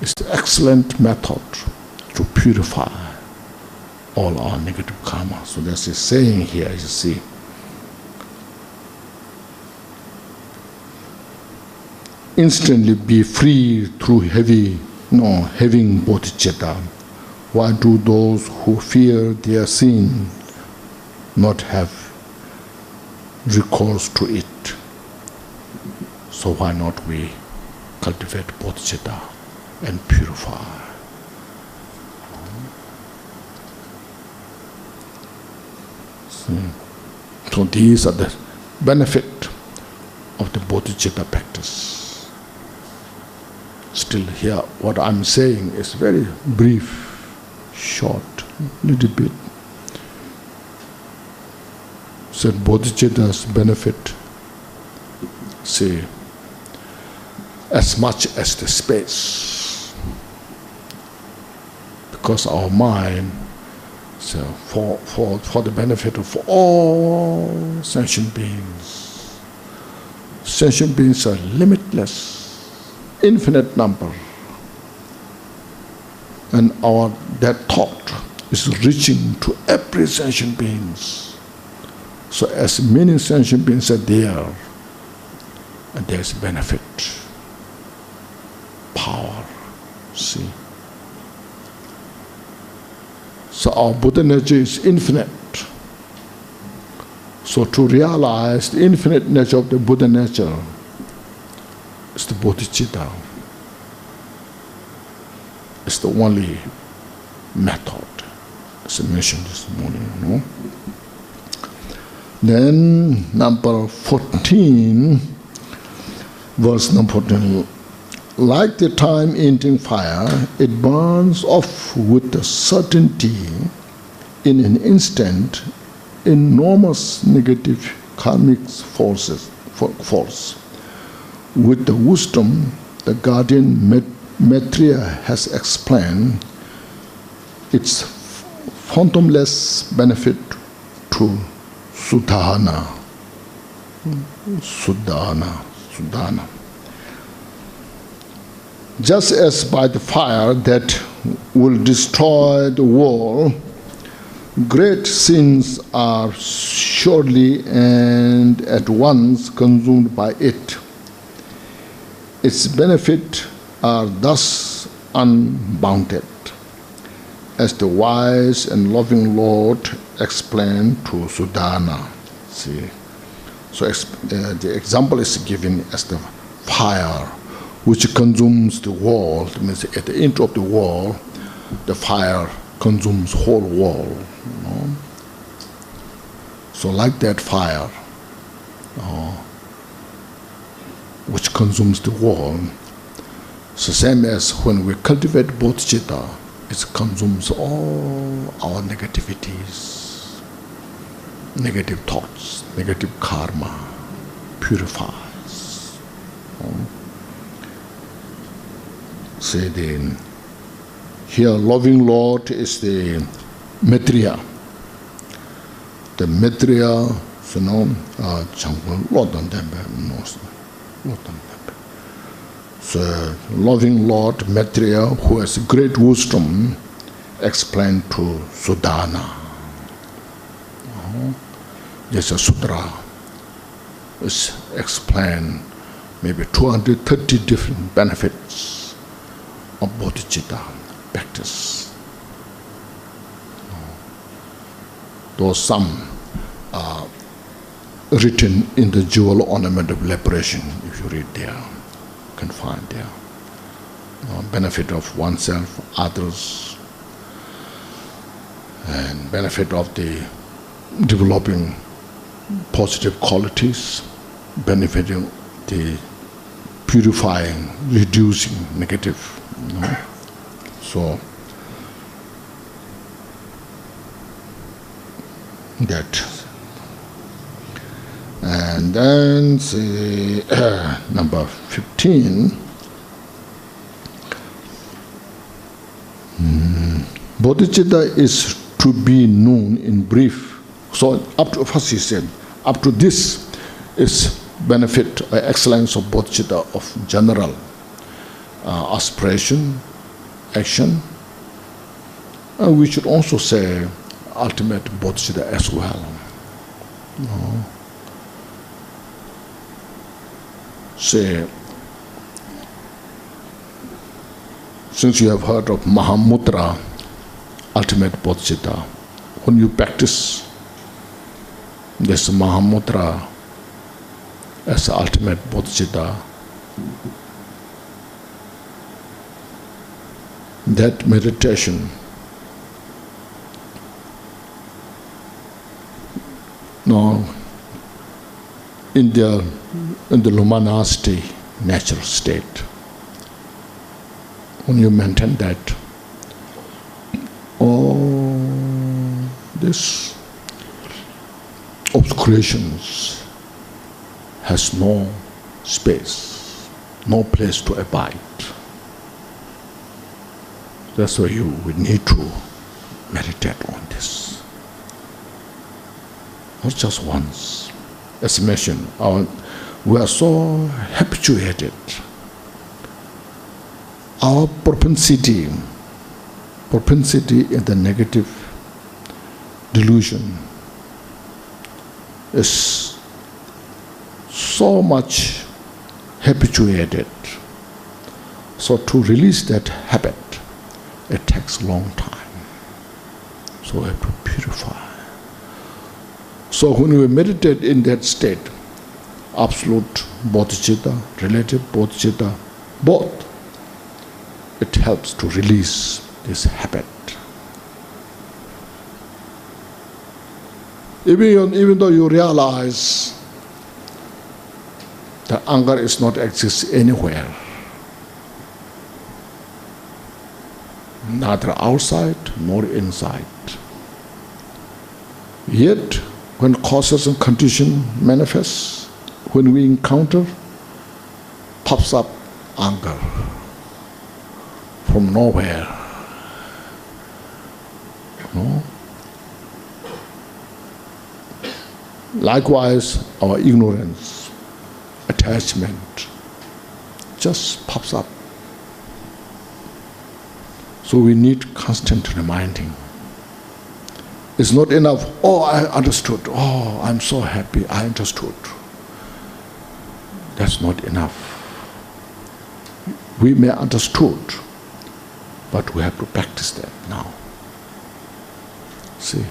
is the excellent method to purify all our negative karma. So that's a saying here, you see. Instantly be free through having bodhicitta. Why do those who fear their sin not have recourse to it? So why not we cultivate bodhicitta and purify? So these are the benefit of the bodhicitta practice. Still here, what I'm saying is very brief, short, little bit. Said bodhicitta's benefit. See, as much as the space. Because our mind, so for the benefit of all sentient beings. Sentient beings are limitless, infinite number. And that thought is reaching to every sentient beings. So as many sentient beings are there, and there's benefit, power, see. So our Buddha nature is infinite. So to realize the infinite nature of the Buddha nature is the Bodhichitta. It's the only method, as I mentioned this morning. No? Then number 14, verse number 14. Like the time-ending fire, it burns off with a certainty in an instant enormous negative karmic force. With the wisdom the guardian Maitreya has explained, its phantomless benefit to Sudhana. Just as by the fire that will destroy the world, great sins are surely and at once consumed by it. Its benefits are thus unbounded, as the wise and loving Lord explained to Sudhana. See, so the example is given as the fire which consumes the world. It means at the end of the world, the fire consumes whole world. You know? So like that fire, which consumes the world, it's the same as when we cultivate bodhicitta, it consumes all our negativities, negative thoughts, negative karma, purifies. Say here loving Lord is the Maitreya. The Maitreya, you know, so loving Lord Maitreya, who has great wisdom, explained to Sudhana. There's a sutra, which explains maybe 230 different benefits of bodhicitta practice. Though some are written in the jewel ornament of liberation, if you read there, you can find there. Benefit of oneself, others, and benefit of the developing positive qualities, benefiting the purifying, reducing negative. So that, and then say number 15. Bodhicitta is to be known in brief. So up to first he said, up to this is benefit or excellence of bodhicitta of general aspiration, action. And we should also say ultimate bodhicitta as well. Say, since you have heard of Mahamudra, ultimate bodhicitta, when you practice this Mahamudra as the ultimate bodhicitta, that meditation in the luminosity natural state, when you maintain that, all this obscurations has no space, no place to abide. That's why we need to meditate on this. Not just once. As mentioned, we are so habituated. Our propensity in the negative delusion is so much habituated. So to release that habit, it takes a long time. So we have to purify. So when we meditate in that state, absolute bodhicitta, relative bodhicitta, both, it helps to release this habit. Even though you realize that anger is not exist anywhere, neither outside nor inside. Yet, when causes and conditions manifest, when we encounter, pops up anger from nowhere. No? Likewise, our ignorance, attachment, just pops up. So we need constant reminding. It's not enough, oh, I understood, oh, I'm so happy, I understood. That's not enough. We may understood, but we have to practice that now. See,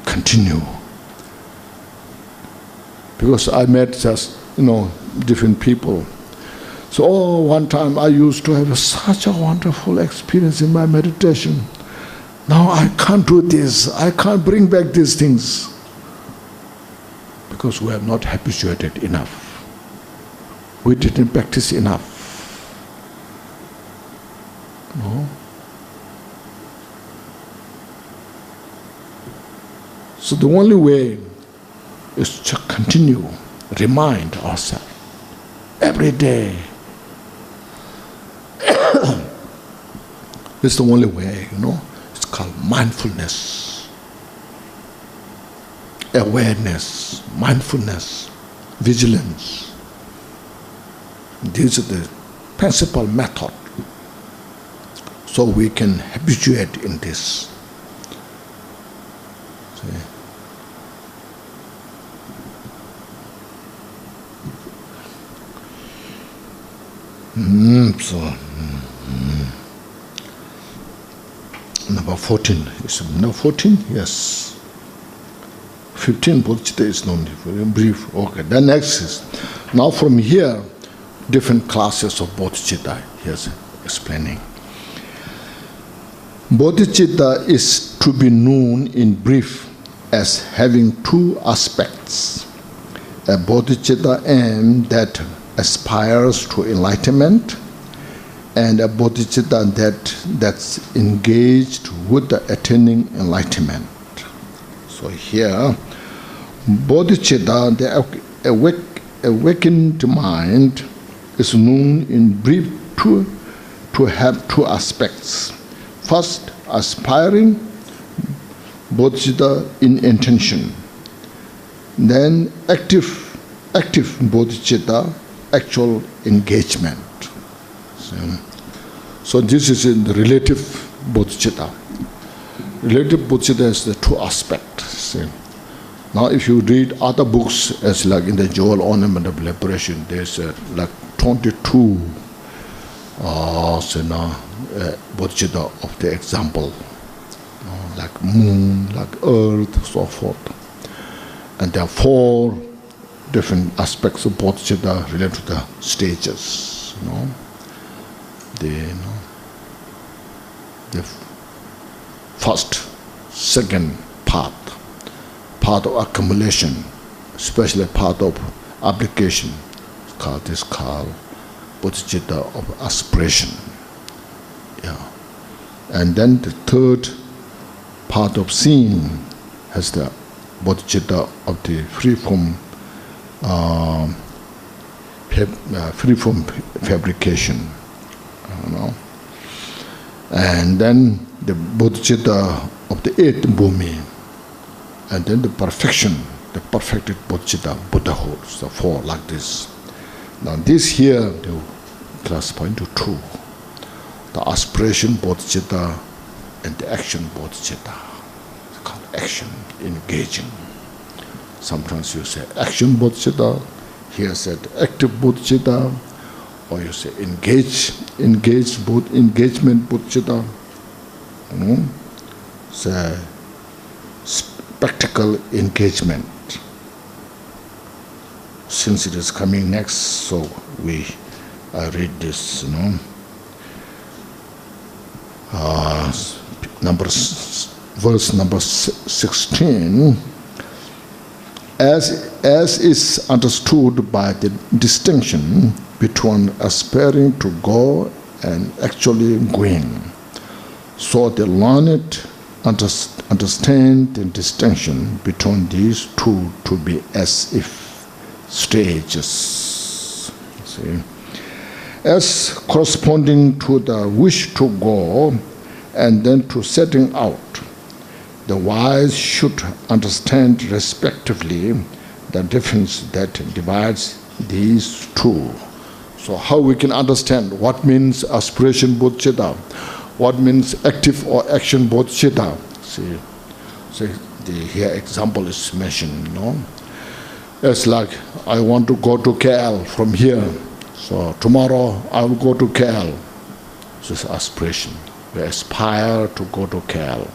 continue. Because I met just, different people. So, one time I used to have such a wonderful experience in my meditation. Now I can't do this, I can't bring back these things. Because we have not habituated enough. We didn't practice enough. No? So the only way is to continue, remind ourselves every day. It's the only way, It's called mindfulness, awareness, mindfulness, vigilance. These are the principal method. So we can habituate in this. See? Number 14. Is number 14? Yes. 15, Bodhicitta is known very brief. Okay. Then next is, now from here, different classes of Bodhicitta. Here's explaining. Bodhicitta is to be known in brief as having two aspects. A Bodhicitta aim that aspires to enlightenment, and a bodhicitta that's engaged with the attaining enlightenment. So here, bodhicitta, the awakened mind, is known in brief to have two aspects. First, aspiring bodhicitta in intention. Then active bodhicitta, actual engagement. So this is in the relative bodhicitta. Relative bodhicitta is the two aspects. See. Now if you read other books, as like in the Jewel Ornament of Liberation, there's like 22 bodhicitta of the example, like moon, like earth, so forth. And there are 4 different aspects of bodhicitta related to the stages. The first, second path of accumulation, especially part of application, is called bodhicitta of aspiration. Yeah. And then the third part of seeing has the bodhicitta of the free from free from fabrication, you know. And then the Bodhichitta of the 8th Bhumi, and then the perfection, the perfected Bodhichitta, Buddhahood, so 4 like this. Now this here, they classify into 2. The aspiration Bodhichitta and the action Bodhichitta. It's called action, engaging. Sometimes you say action Bodhichitta, here said active Bodhichitta, or you say engagement Bodhichitta. Say practical engagement. Since it is coming next, so I read this, verse number 16. As is understood by the distinction between aspiring to go and actually going, so the learned understand the distinction between these two to be as if stages. See? As corresponding to the wish to go and then to setting out, the wise should understand respectively the difference that divides these two. So how we can understand what means aspiration bodhicitta, what means active or action bodhicitta. See, here example is mentioned, It's like I want to go to KL from here. So tomorrow I will go to KL. This is aspiration. We aspire to go to KL.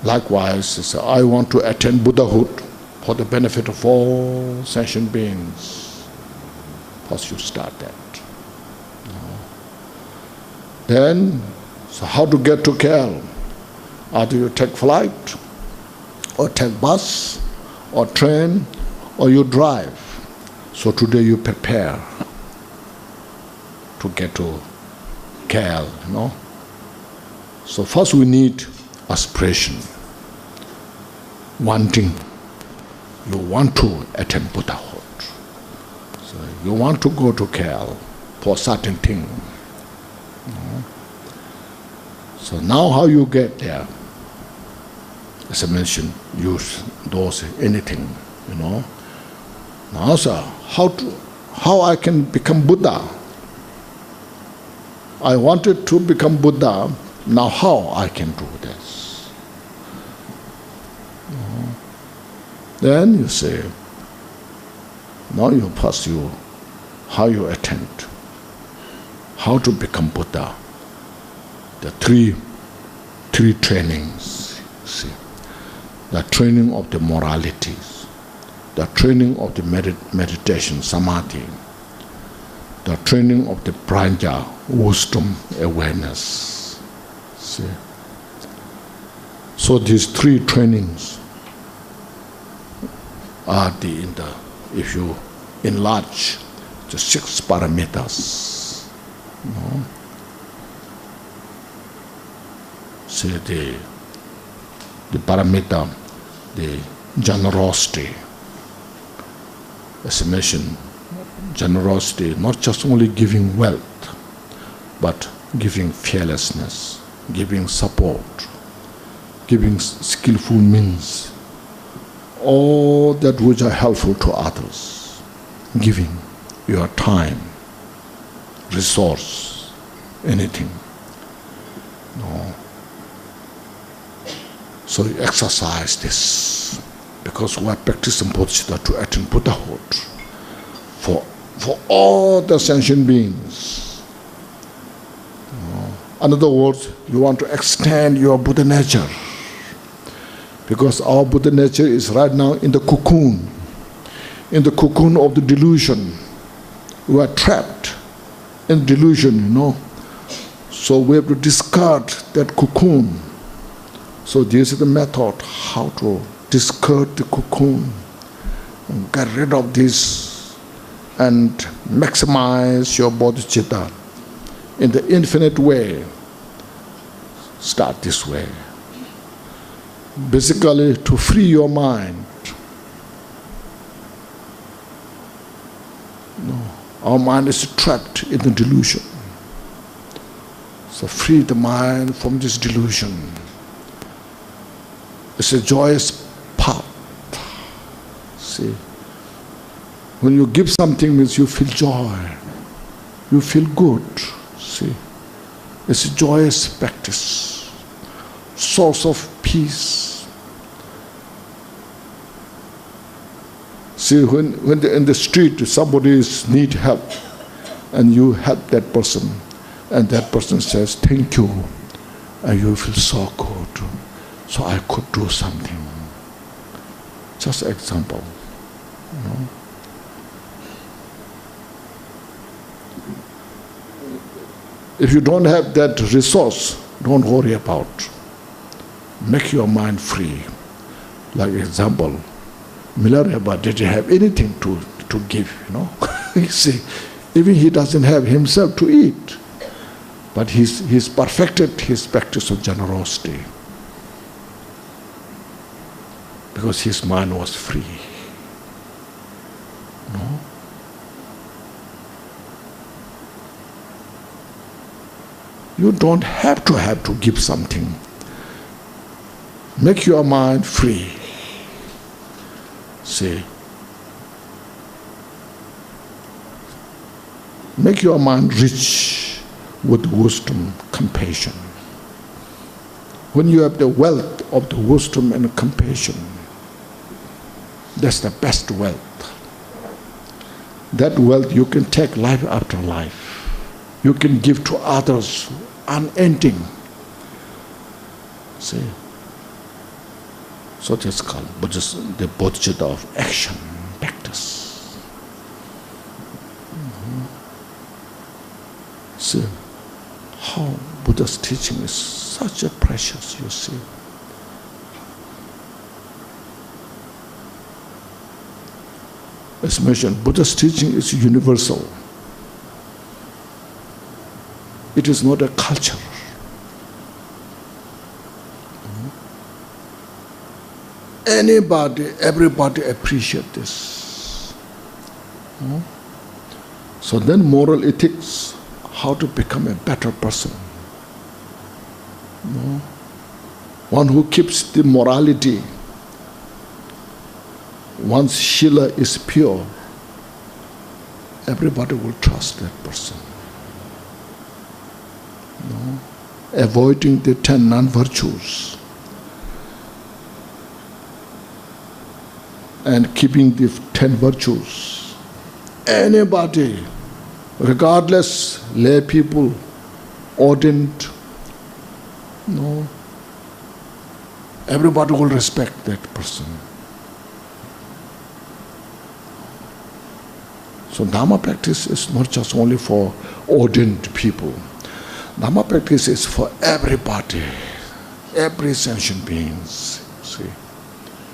Likewise, I want to attain Buddhahood for the benefit of all sentient beings. First you start that. Then, so how to get to KL? Either you take flight, or take bus, or train, or you drive. So today you prepare to get to KL, So first we need aspiration, wanting. You want to attain Buddhahood. So you want to go to KL for certain thing. So now how you get there? As I mentioned, use those anything, Now, sir, how I can become Buddha? I wanted to become Buddha. Now how I can do this? Then you say, now you pursue how you attain, how to become Buddha. The three trainings. See, the training of the moralities, the training of the meditation, samadhi, the training of the prajna, wisdom, awareness. See? So these 3 trainings are if you enlarge the 6 paramitas. See the paramita, the generosity. As I mentioned, generosity, not just only giving wealth, but giving fearlessness, giving support, giving skillful means, all that which are helpful to others, giving your time, resource, anything. So you exercise this, because we are practicing Bodhisattva to attain Buddhahood for all the sentient beings. In other words, you want to extend your Buddha nature, because our Buddha nature is right now in the cocoon of the delusion. We are trapped in delusion, So we have to discard that cocoon. So this is the method, how to discard the cocoon, and get rid of this, and maximize your bodhicitta in the infinite way. Start this way. Basically, to free your mind Our mind is trapped in the delusion. So free the mind from this delusion. It's a joyous path. See, when you give something means you feel joy. You feel good. See, it's a joyous practice. Source of peace. See, when in the street somebody needs help and you help that person and that person says thank you and you feel so good. So I could do something. Just example. You know? If you don't have that resource, don't worry about. Make your mind free. Like example, Milarepa didn't have anything to give, you know. You see, even he doesn't have himself to eat. But he's perfected his practice of generosity. Because his mind was free. No? You don't have to give something. Make your mind free. See. Make your mind rich with wisdom, compassion. When you have the wealth of the wisdom and compassion, that's the best wealth. That wealth you can take life after life. You can give to others unending. See? So that's called the Bodhichitta of action, practice. See how Buddha's teaching is such a precious, you see. As mentioned, Buddha's teaching is universal. It is not a culture. Anybody, everybody appreciate this. So then moral ethics, how to become a better person. One who keeps the morality, once Shila is pure, everybody will trust that person. Avoiding the 10 non-virtues and keeping the 10 virtues. Anybody, regardless, lay people, ordained, everybody will respect that person. So Dhamma practice is not just only for ordained people. Dhamma practice is for everybody, every sentient beings. See,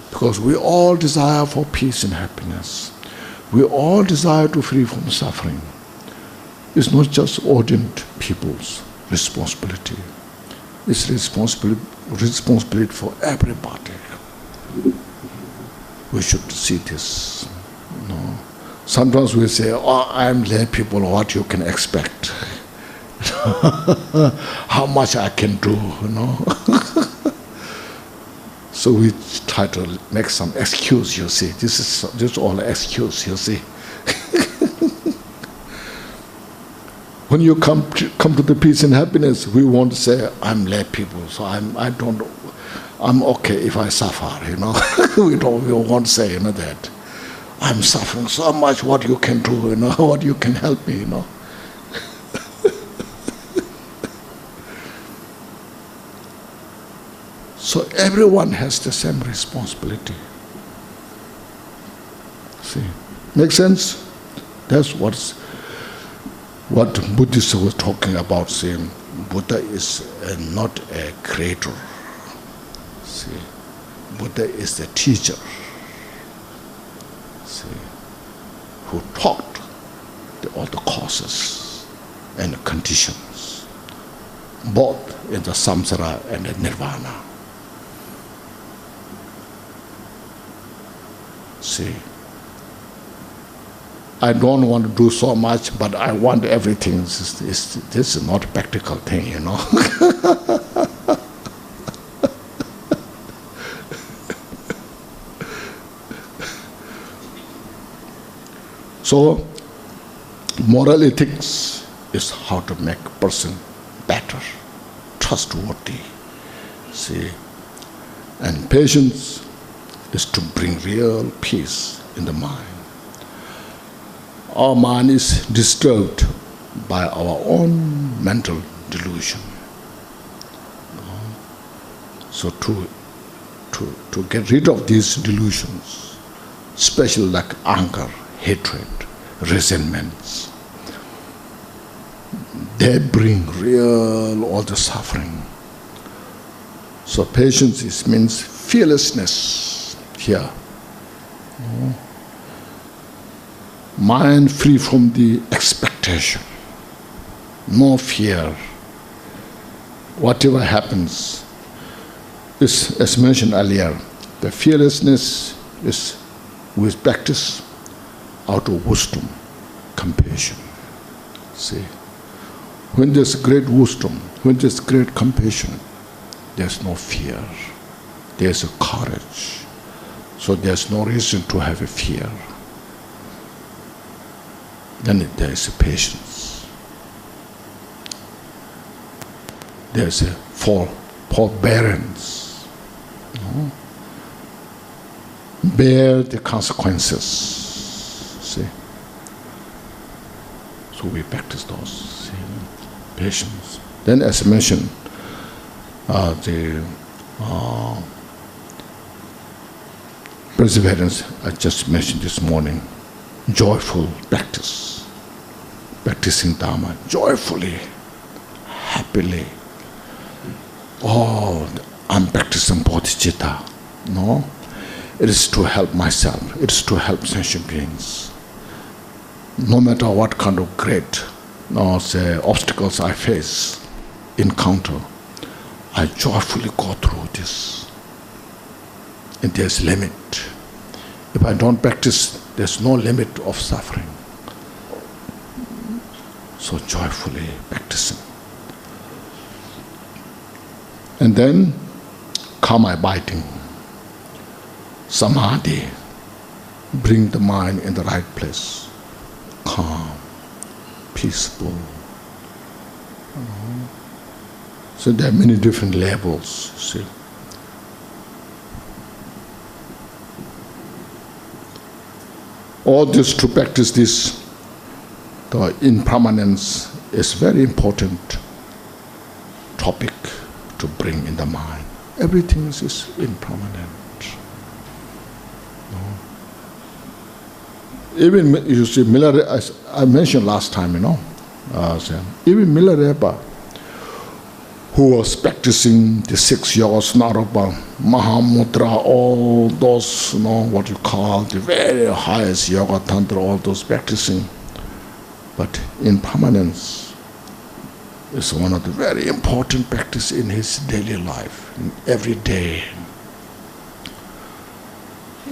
because we all desire for peace and happiness. We all desire to free from suffering. It's not just ordained people's responsibility. It's responsibility for everybody. We should see this. Sometimes we say, "Oh, I'm lay people. What you can expect? How much I can do?" So we try to make some excuse. You see, this is all excuse. You see. When you come to the peace and happiness, we want to say, "I'm lay people, so I'm okay if I suffer." We don't want to say that. I'm suffering so much. What you can do? What you can help me? So everyone has the same responsibility. See, make sense? That's what Buddhists were talking about, saying Buddha is not a creator. See, Buddha is the teacher. See, who taught all the causes and the conditions, both in the samsara and the nirvana. See, I don't want to do so much, but I want everything. This is not a practical thing, you know. So, moral ethics is how to make a person better, trustworthy. See, and patience is to bring real peace in the mind. Our mind is disturbed by our own mental delusion. So to get rid of these delusions, especially like anger, hatred, resentments, they bring real all the suffering. So patience means fearlessness here. Mind free from the expectation, no fear. Whatever happens is, as mentioned earlier, the fearlessness is with practice out of wisdom, compassion. See, when there's great wisdom, when there's great compassion, there's no fear, there's a courage. So there's no reason to have a fear. Then there is a patience. There's a forbearance. Bear the consequences. See? So we practice those. See? Patience. Then, as I mentioned, the perseverance I just mentioned this morning, joyful practice. Practicing Dharma joyfully, happily. Oh, I'm practicing Bodhichitta. No, it is to help myself. It is to help sentient beings. No matter what kind of great, say, obstacles I face, encounter, I joyfully go through this. And there's limit. If I don't practice, there's no limit of suffering. So joyfully practicing. And then karma abiding. Samadhi. Bring the mind in the right place. Calm, peaceful. So there are many different levels, see. All this to practice this, the impermanence is very important topic to bring in the mind. Everything is impermanent. Even, you see, Milarepa, as I mentioned last time, even Milarepa, who was practicing the 6 yogas, Naropa, Mahamudra, all those, what you call the very highest yoga, tantra, all those practicing. But impermanence is one of the very important practice in his daily life, in every day.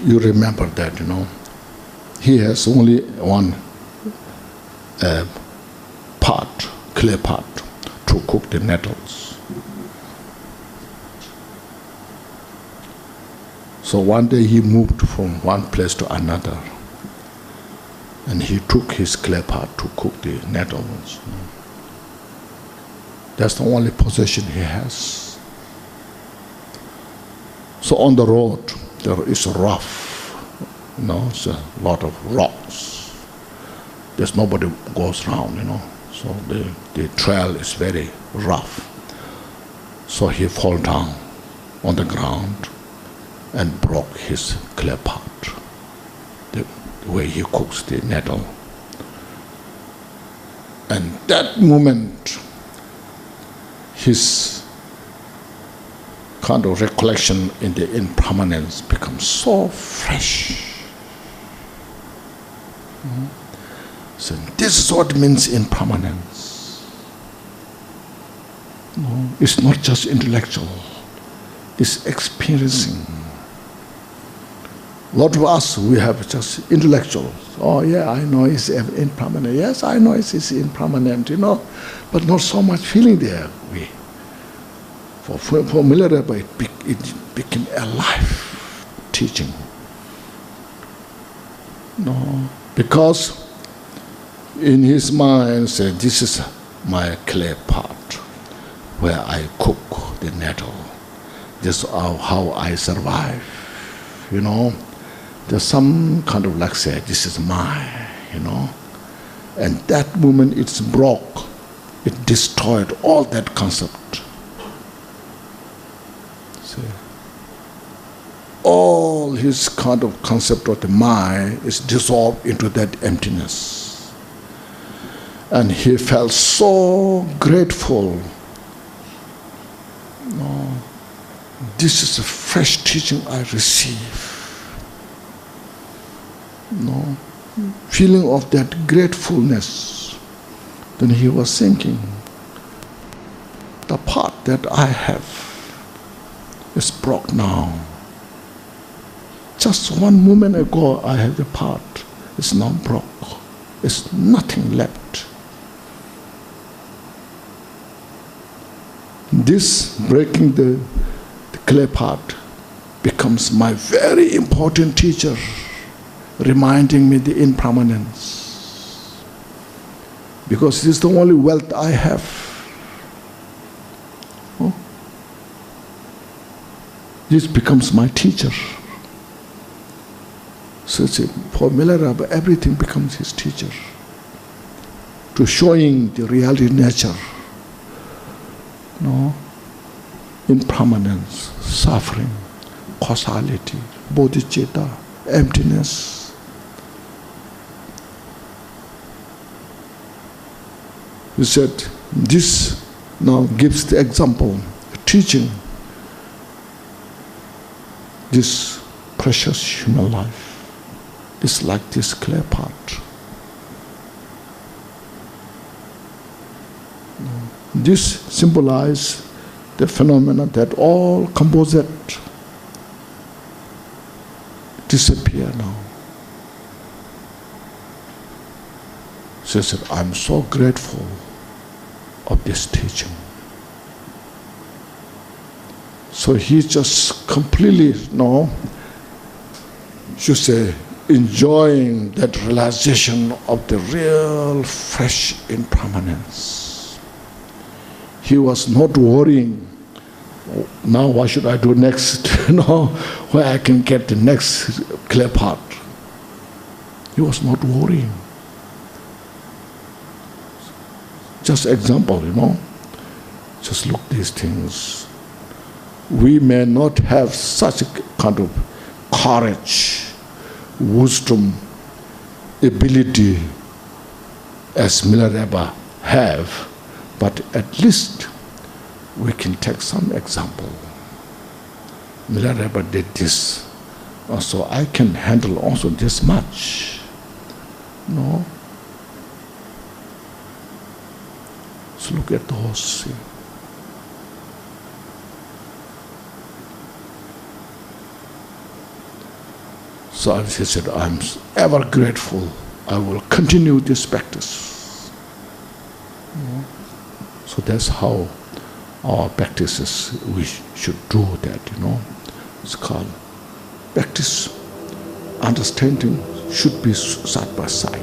You remember that, He has only one pot, clay pot, to cook the nettles. So one day he moved from one place to another, and he took his clay pot to cook the nettles. That's the only possession he has. So on the road, there is rough. It's a lot of rocks. There's nobody goes around, So the trail is very rough. So he fall down on the ground and broke his clay pot, the way he cooks the nettle. And that moment, his kind of recollection in the impermanence becomes so fresh. So this is what means impermanence. It's not just intellectual, it's experiencing. A lot of us, we have just intellectual. Oh yeah, I know it's impermanent. Yes, I know it's impermanent, you know, but not so much feeling there. For Milarepa, it became a life teaching. No, because in his mind said, this is my clay pot where I cook the nettle. This is how I survive, you know. There's some kind of like say, this is mine, you know. And that moment it's broke, it destroyed all that concept. See? All his kind of concept of the mind is dissolved into that emptiness. And he felt so grateful. No, this is a fresh teaching I receive. No, feeling of that gratefulness. Then he was thinking, the part that I have is broke now. Just one moment ago I had the part, it's now broke. There's nothing left. This breaking the clay pot becomes my very important teacher, reminding me the impermanence. Because this is the only wealth I have. Oh. This becomes my teacher. So for Milarepa, everything becomes his teacher. To showing the reality nature. No? Impermanence, suffering, causality, bodhicitta, emptiness. He said, this now gives the example, teaching this precious human life is like this clay pot. This symbolizes the phenomena that all composite disappear now. So he said, I'm so grateful of this teaching. So he just completely, should say, enjoying that realization of the real fresh impermanence. He was not worrying, now what should I do next, where I can get the next clay pot. He was not worrying. Just example, just look these things. We may not have such a kind of courage, wisdom, ability as Milarepa have, but at least we can take some example. Milarepa did this, so I can handle also this much. So look at those. So he said, I'm ever grateful. I will continue this practice. So that's how our practices, we should do that, It's called practice. Understanding should be side by side.